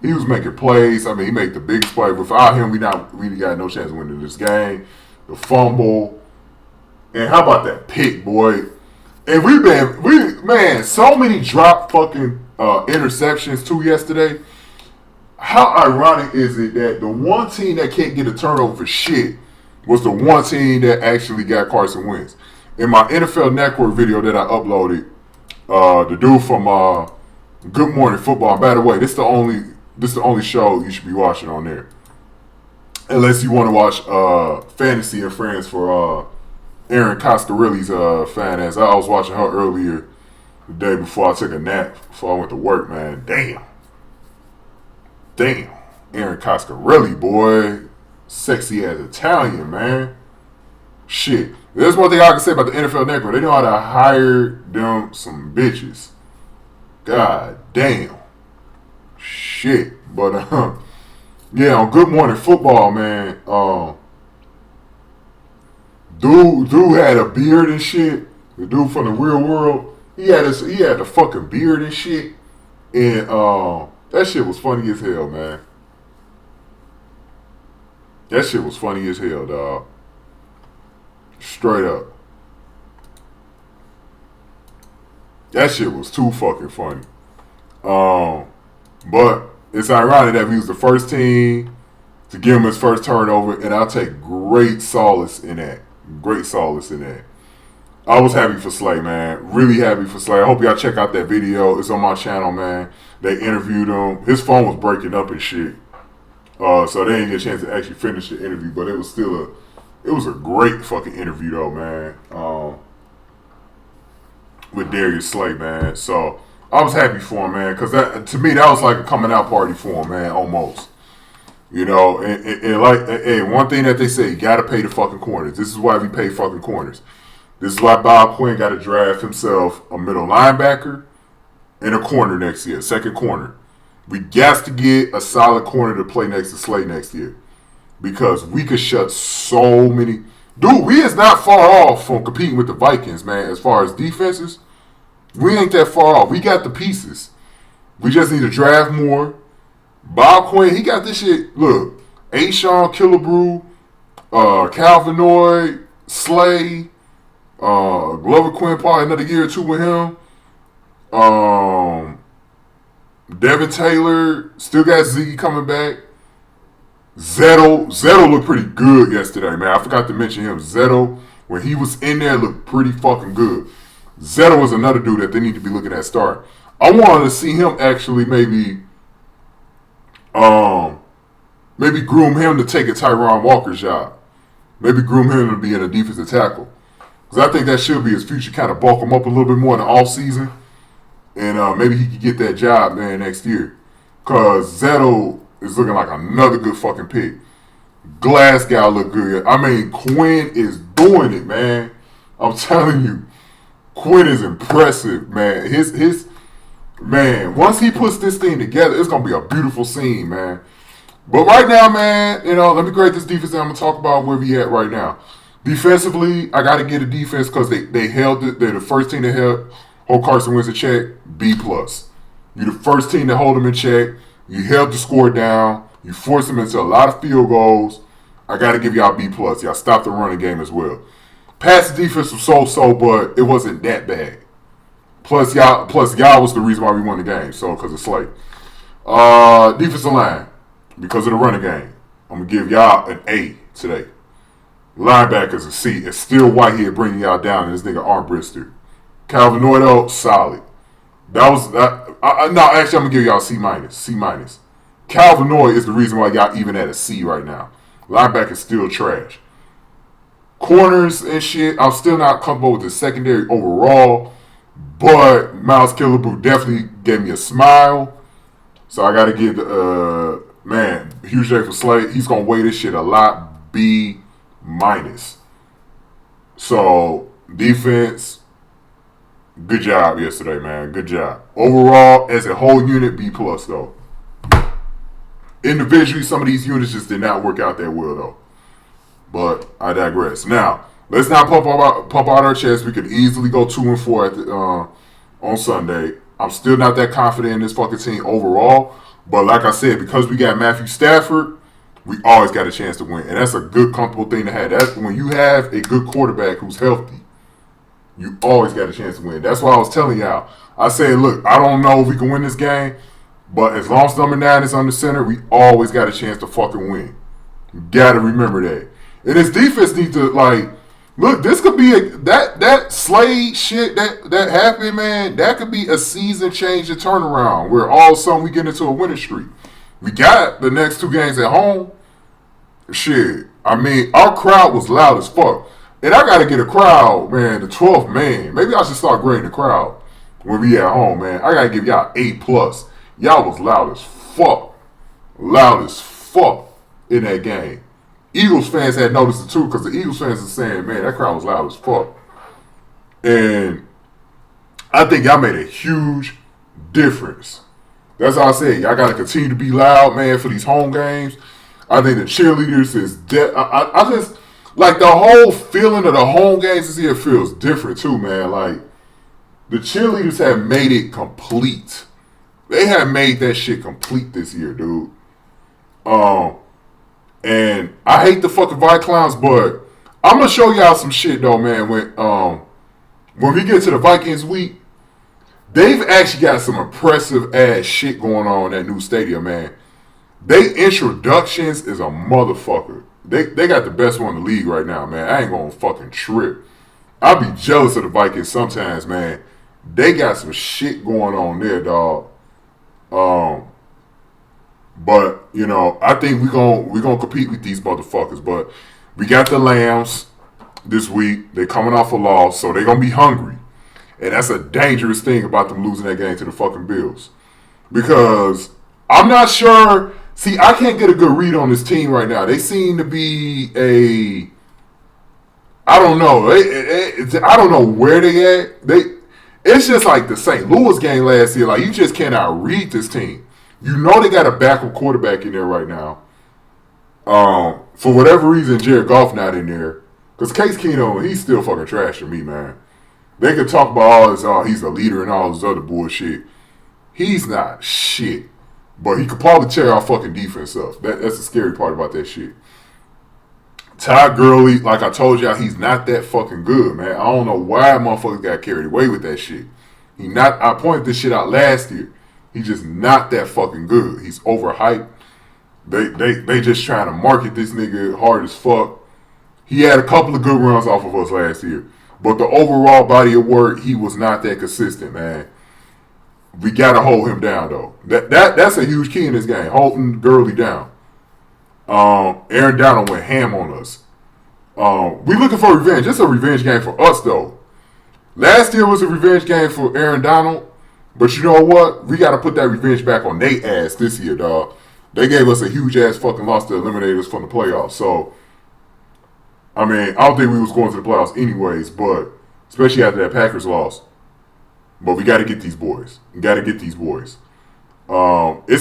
He was making plays. He made the biggest play. Without him, we got no chance of winning this game. The fumble. And how about that pick, boy? And so many drop fucking interceptions too yesterday. How ironic is it that the one team that can't get a turnover for shit was the one team that actually got Carson Wentz? In my NFL Network video that I uploaded, the dude from Good Morning Football. And by the way, this is the only show you should be watching on there, unless you want to watch Fantasy and Friends for Erin Coscarelli's fan ass. I was watching her earlier the day before I took a nap before I went to work, man. Damn. Erin Coscarelli, boy. Sexy as Italian, man. Shit. There's one thing I can say about the NFL Network. They know how to hire them some bitches. God damn. Shit. But, yeah, on Good Morning Football, man, dude had a beard and shit. The dude from the real world, he had the fucking beard and shit. And that shit was funny as hell, man. That shit was funny as hell, dog. Straight up. That shit was too fucking funny. But it's ironic that he was the first team to give him his first turnover, and I'll take great solace in that. Great solace in that. I was happy for Slay, man. Really happy for Slay. I hope y'all check out that video. It's on my channel, man. They interviewed him. His phone was breaking up and shit. So they didn't get a chance to actually finish the interview, but it was still it was a great fucking interview though, man. With Darius Slay, man. So I was happy for him, man, because that, to me, that was like a coming out party for him, man, almost. You know, and like, hey, one thing that they say, you gotta pay the fucking corners. This is why we pay fucking corners. This is why Bob Quinn got to draft himself a middle linebacker and a corner next year, second corner. We got to get a solid corner to play next to Slay next year, because we could shut so many. Dude, we is not far off from competing with the Vikings, man. As far as defenses, we ain't that far off. We got the pieces. We just need to draft more. Bob Quinn, he got this shit. Look, Ashawn, Killebrew, Calvinoid, Slay, Glover Quinn, probably another year or two with him. Devin Taylor, still got Ziggy coming back. Zetto looked pretty good yesterday, man. I forgot to mention him. Zetto, when he was in there, looked pretty fucking good. Zetto was another dude that they need to be looking at start. I wanted to see him actually maybe groom him to take a Tyron Walker's job. Maybe groom him to be in a defensive tackle. Because I think that should be his future, kind of bulk him up a little bit more in the offseason. And maybe he could get that job, man, next year. Because Zetto is looking like another good fucking pick. Glasgow look good. I mean, Quinn is doing it, man. I'm telling you. Quinn is impressive, man. His man, once he puts this thing together, it's going to be a beautiful scene, man. But right now, man, you know, let me grade this defense and I'm going to talk about where we at right now. Defensively, I got to get a defense because they held it. They're the first team that hold Carson Wentz in check, B+. You're the first team to hold him in check. You held the score down. You forced him into a lot of field goals. I got to give y'all B+. Y'all stopped the running game as well. Pass defense was so-so, but it wasn't that bad. Plus y'all was the reason why we won the game. So, because it's Slate. Defensive line, because of the running game, I'm going to give y'all an A today. Linebackers a C. It's still Whitehead bringing y'all down, and this nigga Armbrister. Calvin Noydo, solid. That was that. No, actually, I'm gonna give y'all C-. C-. Calvin Noy is the reason why y'all even at a C right now. Linebackers still trash. Corners and shit, I'm still not comfortable with the secondary overall, but Miles Killebrew definitely gave me a smile. So I gotta give the man, huge day for Slade. He's gonna weigh this shit a lot. B-. So defense, good job yesterday, man. Good job. Overall, as a whole unit, B+ though. Individually, some of these units just did not work out that well though. But I digress. Now, let's not pump out our chest. We could easily go 2-4 at the, on Sunday. I'm still not that confident in this fucking team overall. But like I said, because we got Matthew Stafford, we always got a chance to win. And that's a good, comfortable thing to have. That's when you have a good quarterback who's healthy, you always got a chance to win. That's why I was telling y'all. I said, look, I don't know if we can win this game, but as long as number 9 is under center, we always got a chance to fucking win. You got to remember that. And this defense needs to, like, look, this could be that Slade shit that happened, man. That could be a season-changing turnaround where all of a sudden we get into a winning streak. We got the next 2 games at home. Shit. I mean, our crowd was loud as fuck. And I got to get a crowd, man, the 12th man. Maybe I should start grading the crowd when we at home, man. I got to give y'all A+. Y'all was loud as fuck. Loud as fuck in that game. Eagles fans had noticed it too, because the Eagles fans are saying, man, that crowd was loud as fuck. And I think y'all made a huge difference. That's all I say. Y'all got to continue to be loud, man, for these home games. I think the cheerleaders is I just, like, the whole feeling of the home games this year feels different too, man. Like, the cheerleaders have made it complete. They have made that shit complete this year, dude. And I hate the fucking Vikings, but I'm gonna show y'all some shit though, man. When we get to the Vikings week, they've actually got some impressive ass shit going on in that new stadium, man. They introductions is a motherfucker. They got the best one in the league right now, man. I ain't gonna fucking trip. I be jealous of the Vikings sometimes, man. They got some shit going on there, dog. But you know, I think we gonna compete with these motherfuckers. But we got the Lambs this week. They coming off a loss, so they gonna be hungry, and that's a dangerous thing about them losing that game to the fucking Bills. Because I'm not sure. See, I can't get a good read on this team right now. They seem to be I don't know. I don't know where they at. It's just like the St. Louis game last year. Like, you just cannot read this team. You know they got a backup quarterback in there right now. For whatever reason, Jared Goff not in there. Because Case Keenum, he's still fucking trash to me, man. They could talk about all this, he's a leader and all this other bullshit. He's not shit. But he could probably tear our fucking defense up. That's the scary part about that shit. Todd Gurley, like I told y'all, he's not that fucking good, man. I don't know why motherfuckers got carried away with that shit. I pointed this shit out last year. He's just not that fucking good. He's overhyped. They just trying to market this nigga hard as fuck. He had a couple of good runs off of us last year. But the overall body of work, he was not that consistent, man. We got to hold him down, though. That's a huge key in this game, holding Gurley down. Aaron Donald went ham on us. We looking for revenge. It's a revenge game for us, though. Last year was a revenge game for Aaron Donald. But you know what? We got to put that revenge back on their ass this year, dog. They gave us a huge-ass fucking loss to eliminate us from the playoffs. So, I mean, I don't think we was going to the playoffs anyways, but especially after that Packers loss. But we got to get these boys. It's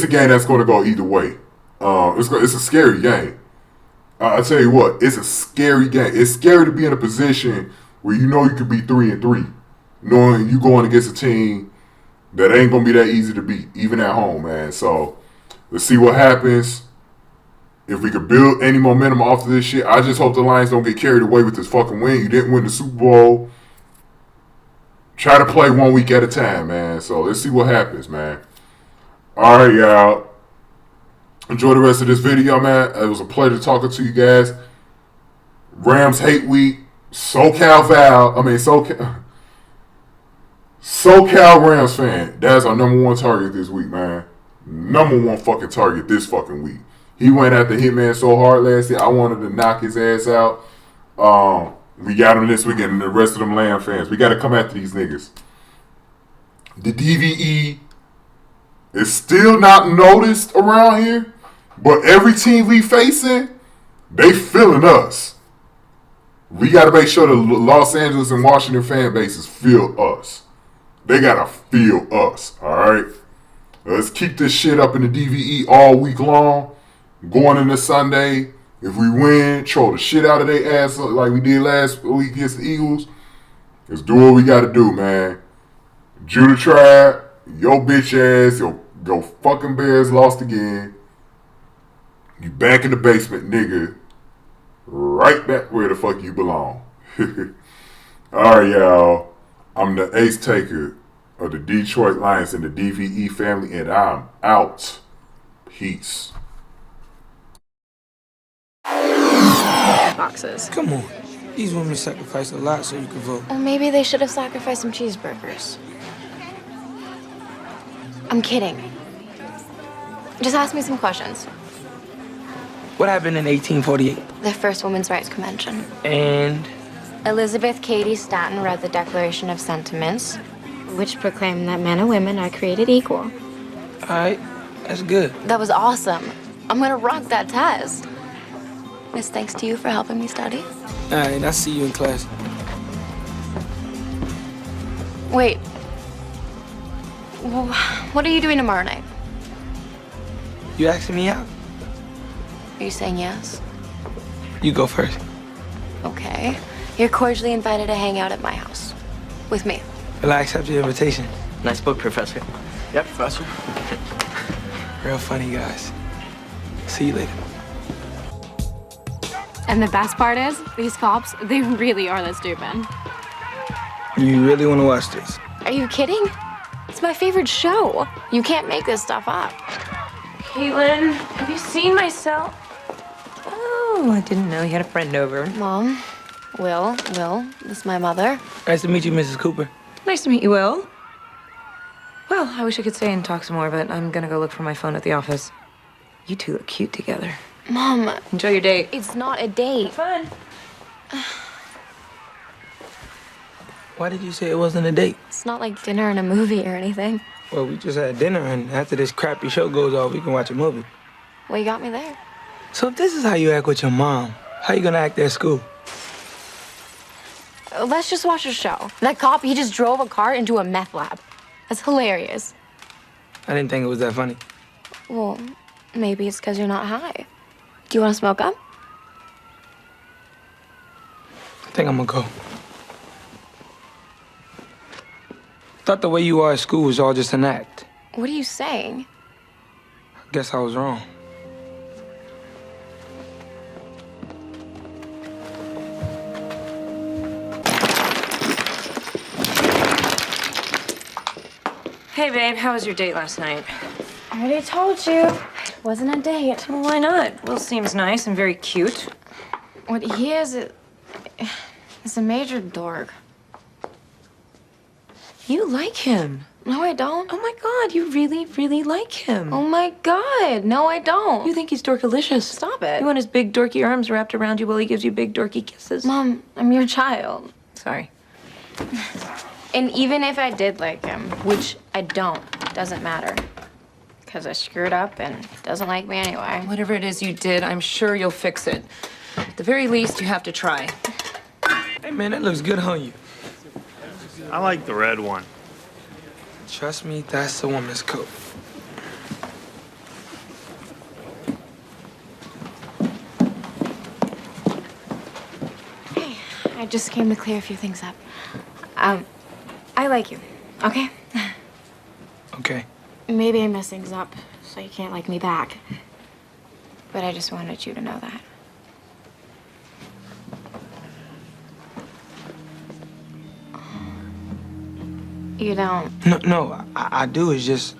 a game that's going to go either way. It's a scary game. I tell you what, it's a scary game. It's scary to be in a position where you know you could be 3-3, knowing you going against a team that ain't going to be that easy to beat, even at home, man. So, let's see what happens. If we could build any momentum off of this shit, I just hope the Lions don't get carried away with this fucking win. You didn't win the Super Bowl. Try to play 1 week at a time, man. So let's see what happens, man. All right, y'all. Enjoy the rest of this video, man. It was a pleasure talking to you guys. Rams hate week. SoCal Rams fan. That's our number one target this week, man. Number one fucking target this fucking week. He went after Hitman so hard last year. I wanted to knock his ass out. We got him this weekend, and the rest of them Lamb fans. We got to come after these niggas. The DVE is still not noticed around here, but every team we facing, they feeling us. We got to make sure the Los Angeles and Washington fan bases feel us. They got to feel us, all right? Let's keep this shit up in the DVE all week long. Going into Sunday, if we win, troll the shit out of their ass like we did last week against the Eagles. Let's do what we got to do, man. Judah tried. Yo bitch ass. Yo fucking Bears lost again. You back in the basement, nigga. Right back where the fuck you belong. Alright, y'all. I'm the ace taker of the Detroit Lions and the DVE family, and I'm out. Peace. Boxes. Come on. These women sacrifice a lot so you can vote. Well, maybe they should have sacrificed some cheeseburgers. I'm kidding. Just ask me some questions. What happened in 1848? The first Women's Rights Convention. And? Elizabeth Cady Stanton read the Declaration of Sentiments, which proclaimed that men and women are created equal. All right. That's good. That was awesome. I'm gonna rock that test. It's thanks to you for helping me study. All right, I'll see you in class. Wait. What are you doing tomorrow night? You asking me out? Are you saying yes? You go first. Okay. You're cordially invited to hang out at my house. With me. Well, I accept your invitation. Nice book, Professor. Yep, Professor. Real funny guys. See you later. And the best part is, these cops, they really are that stupid. You really want to watch this? Are you kidding? It's my favorite show. You can't make this stuff up. Caitlin, have you seen my cell? Oh, I didn't know you had a friend over. Mom, Will, this is my mother. Nice to meet you, Mrs. Cooper. Nice to meet you, Will. Well, I wish I could stay and talk some more, but I'm gonna go look for my phone at the office. You two look cute together. Mom. Enjoy your date. It's not a date. Fun. Why did you say it wasn't a date? It's not like dinner and a movie or anything. Well, we just had dinner, and after this crappy show goes off, we can watch a movie. Well, you got me there. So if this is how you act with your mom, how you gonna act at school? Let's just watch a show. That cop, he just drove a car into a meth lab. That's hilarious. I didn't think it was that funny. Well, maybe it's because you're not high. Do you want to smoke up? I think I'm gonna go. Thought the way you are at school was all just an act. What are you saying? Guess I was wrong. Hey, babe, how was your date last night? I already told you. It wasn't a date. Well, why not? Will seems nice and very cute. What he is a major dork. You like him. No, I don't. Oh my God, you really, really like him. Oh my God, no, I don't. You think he's dorkalicious. Stop it. You want his big dorky arms wrapped around you while he gives you big dorky kisses. Mom, I'm your child. Sorry. And even if I did like him, which I don't, doesn't matter. Because I screwed up and he doesn't like me anyway. Whatever it is you did, I'm sure you'll fix it. At the very least, you have to try. Hey, man, that looks good on you. I like the red one. Trust me, that's the woman's coat. Hey, I just came to clear a few things up. I like you, okay? Okay. Maybe I mess things up, so you can't like me back. But I just wanted you to know that. You don't? No, I do. It's just...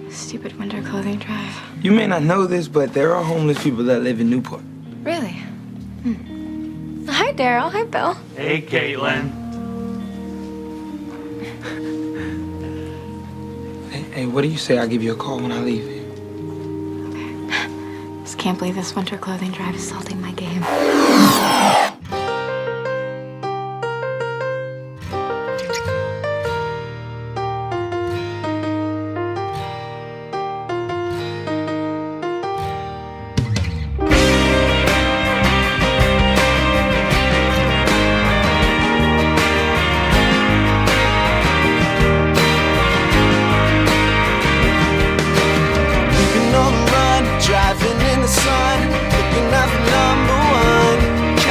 Stupid winter clothing drive. You may not know this, but there are homeless people that live in Newport. Really? Hi, Daryl. Hi, Bill. Hey, Caitlin. Hey, what do you say I give you a call when I leave here? Okay. Just can't believe this winter clothing drive is salting my game. Driving in the sun, looking at the #1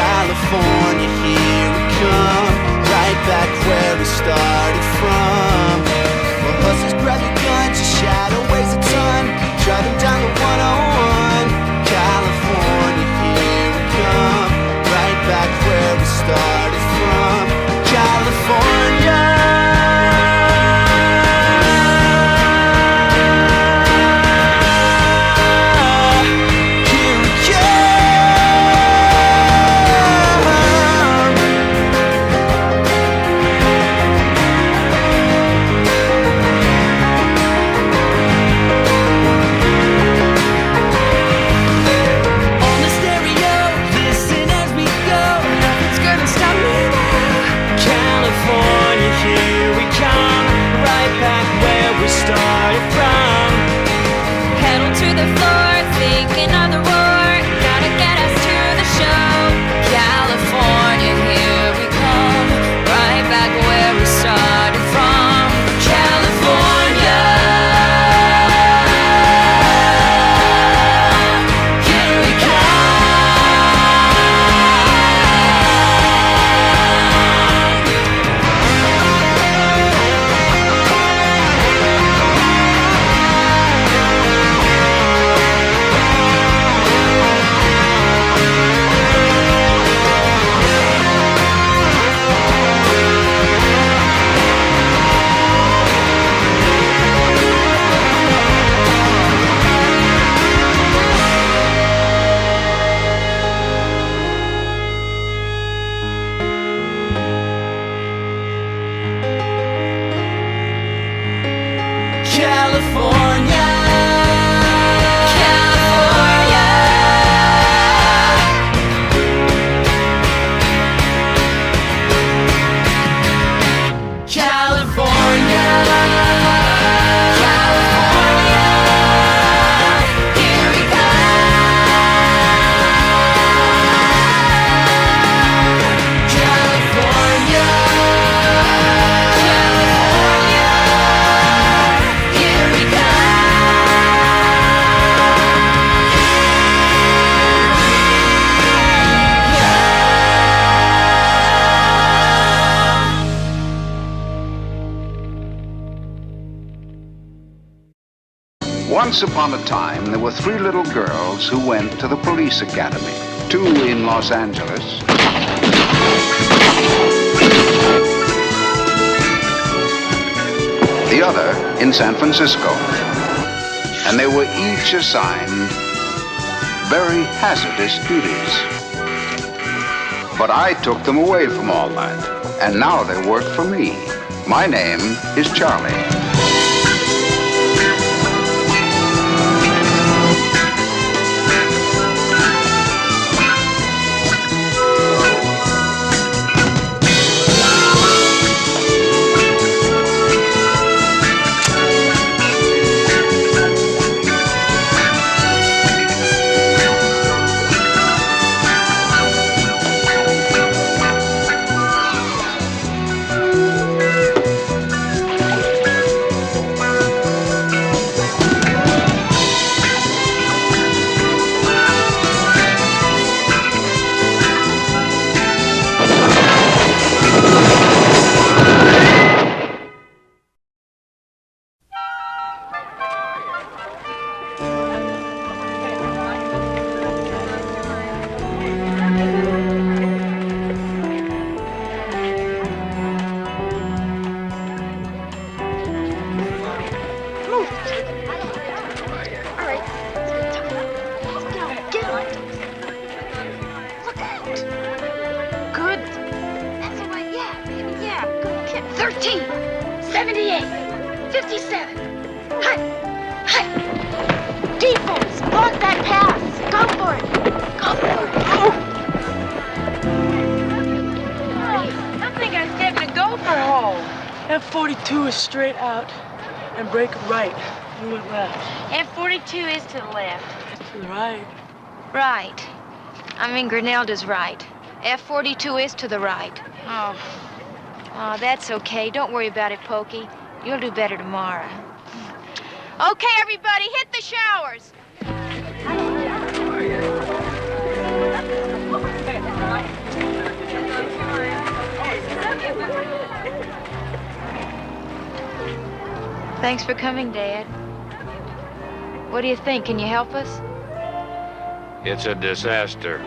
California, California. California, California, here we come. California, California, here we Once upon a time, there were 3 little girls who went to the police academy. 2 in Los Angeles, the other in San Francisco. And they were each assigned very hazardous duties. But I took them away from all that, and now they work for me. My name is Charlie. Good. That's the way, yeah, baby, yeah. Good kid. 13, 78, 57. Hi, hi. Defense, block that pass. Go for it. Go for it. I think I said to go for home. F42 is straight out and break right. You went left. F42 is to the left. To the right. Right. I mean, Grinelda's right. F42 is to the right. Oh. Oh, that's okay. Don't worry about it, Pokey. You'll do better tomorrow. Okay, everybody, hit the showers. Thanks for coming, Dad. What do you think? Can you help us? It's a disaster.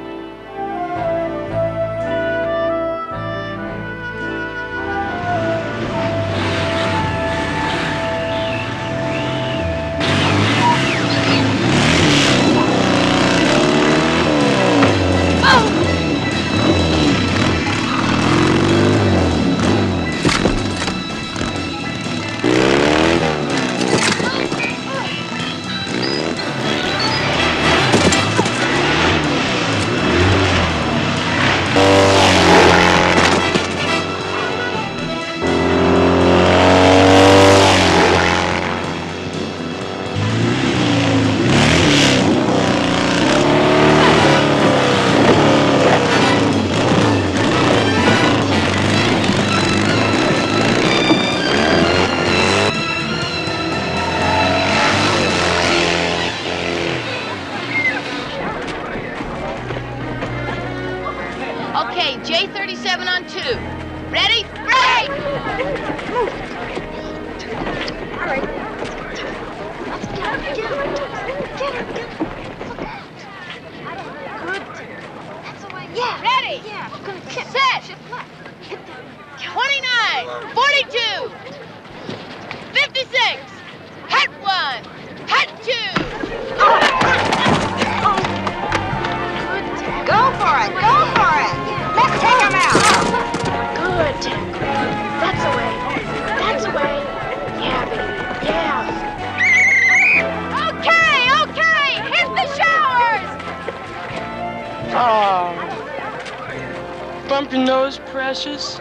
Keep your nose, precious.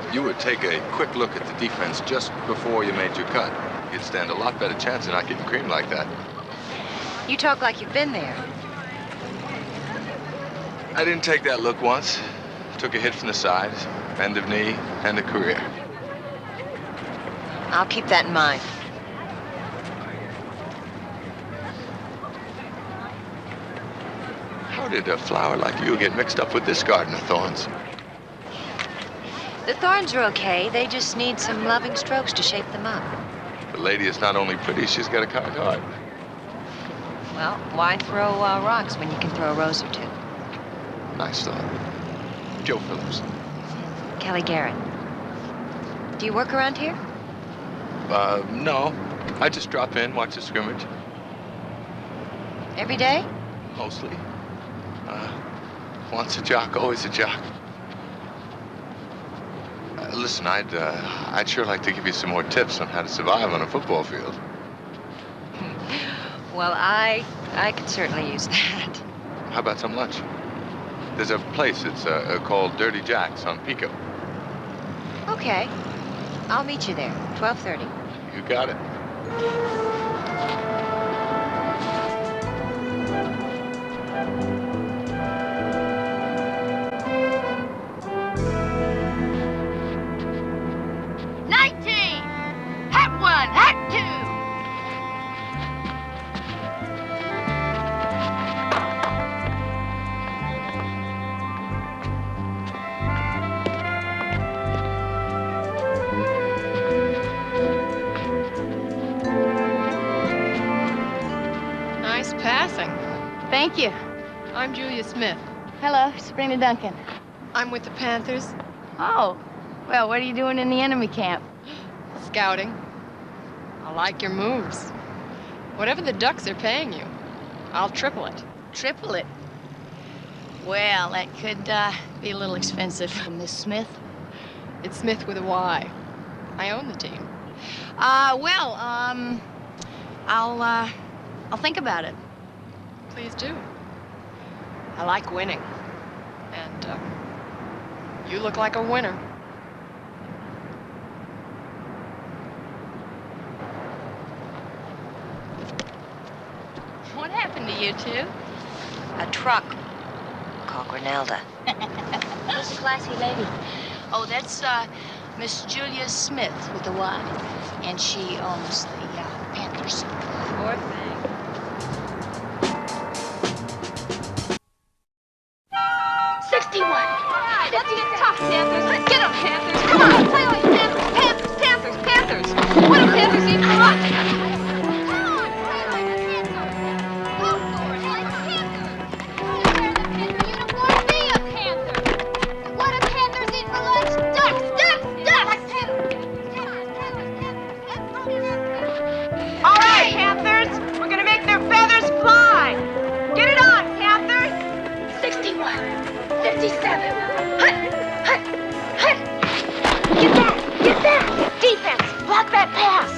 If you would take a quick look at the defense just before you made your cut, you'd stand a lot better chance of not getting creamed like that. You talk like you've been there. I didn't take that look once. Took a hit from the side, bend of knee, and a career. I'll keep that in mind. How did a flower like you get mixed up with this garden of thorns? The thorns are okay. They just need some loving strokes to shape them up. The lady is not only pretty, she's got a kind heart. Well, why throw rocks when you can throw a rose or two? Nice thought. Joe Phillips. Kelly Garrett. Do you work around here? No. I just drop in, watch the scrimmage. Every day? Mostly. Once a jock, always a jock. Listen, I'd sure like to give you some more tips on how to survive on a football field. Well, I could certainly use that. How about some lunch? There's a place, it's called Dirty Jack's on Pico. Okay. I'll meet you there, 12:30. You got it. Thank you. I'm Julia Smith. Hello, Sabrina Duncan. I'm with the Panthers. Oh, well, what are you doing in the enemy camp? Scouting. I like your moves. Whatever the Ducks are paying you, I'll triple it. Triple it? Well, that could be a little expensive. Miss Smith? It's Smith with a Y. I own the team. I'll think about it. Please do. I like winning. And, you look like a winner. What happened to you two? A truck. Call Grinalda. Who's a classy lady? Oh, that's Miss Julia Smith with a Y. And she owns the Panthers. Poor thing. Tough, Panthers. Let's get them, Panthers. Come on, play like Panthers. Panthers. What do Panthers need from us? Come on, play like Panthers. Go for it, like Panthers. Wear the Panther uniform, be a Panther. What do Panthers eat for lunch? Ducks. Like Panthers. Come on, Panthers. All right, Panthers. We're gonna make their feathers fly. Get it on, Panthers. 61, 57. Get that! Defense! Block that pass!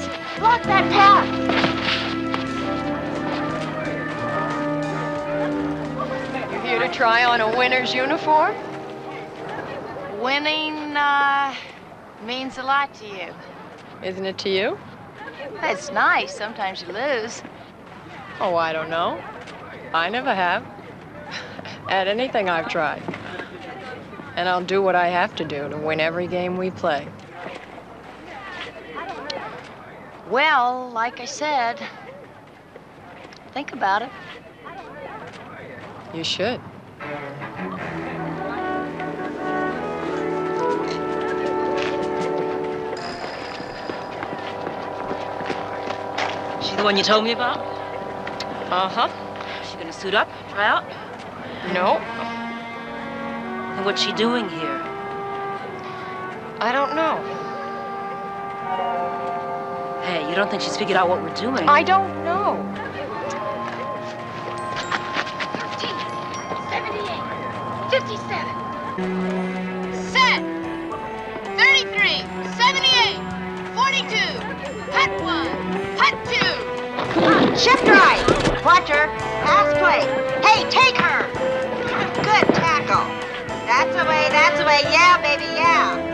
You're here to try on a winner's uniform? Winning, means a lot to you. Isn't it to you? It's nice. Sometimes you lose. Oh, I don't know. I never have. At anything I've tried. And I'll do what I have to do to win every game we play. Well, like I said, think about it. You should. She the one you told me about? Uh-huh. She gonna suit up, try out? No. And what's she doing here? I don't know. Hey, you don't think she's figured out what we're doing? I don't know. 57. Set. 33. 78. 42. Cut 1. Cut 2. Shift right. Watch her. Pass play. Hey, take her. Good tackle. That's the way, that's the way. Yeah, baby, yeah.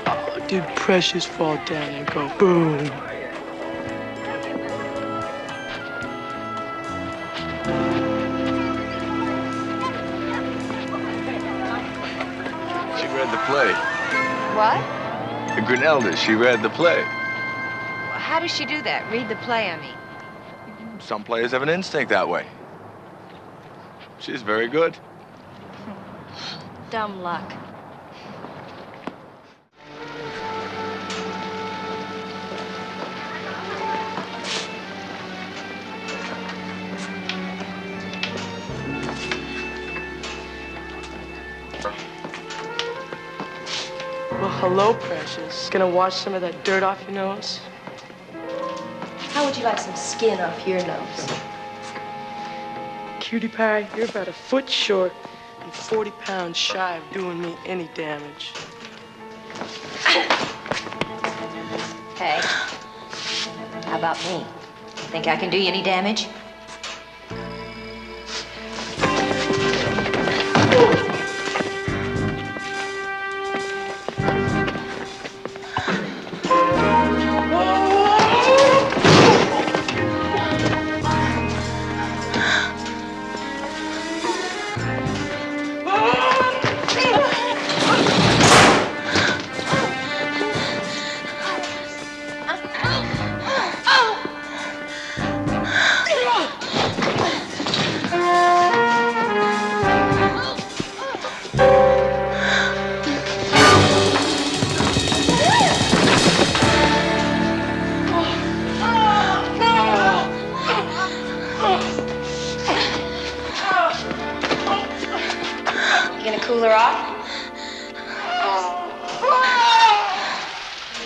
Oh, did Precious fall down and go boom? She read the play. What? Grinelda, she read the play. How does she do that? Read the play, I mean. Some players have an instinct that way. She's very good. Dumb luck. Well, hello, Precious. Gonna wash some of that dirt off your nose? How would you like some skin off your nose? Cutie pie, you're about a foot short and 40 pounds shy of doing me any damage. Hey, how about me? Think I can do you any damage? Cool her off?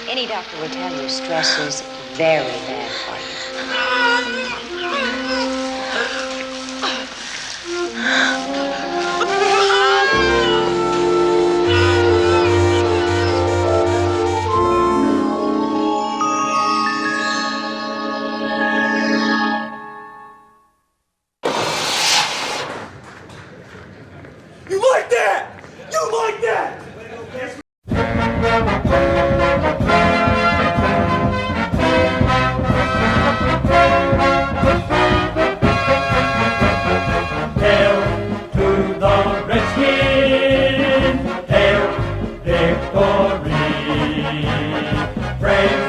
Any doctor will tell you stress is very bad for You like that? You like that? Hail to the Redskins, hail victory. Praise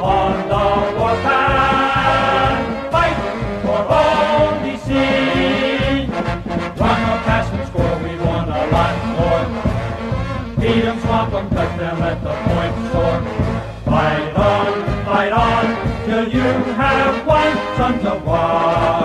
on the warpath, fight for all we see. Run or pass and score, we won a lot more. Beat 'em, swamp 'em, touch them, let the points soar. Fight on, till you have won, sons of war.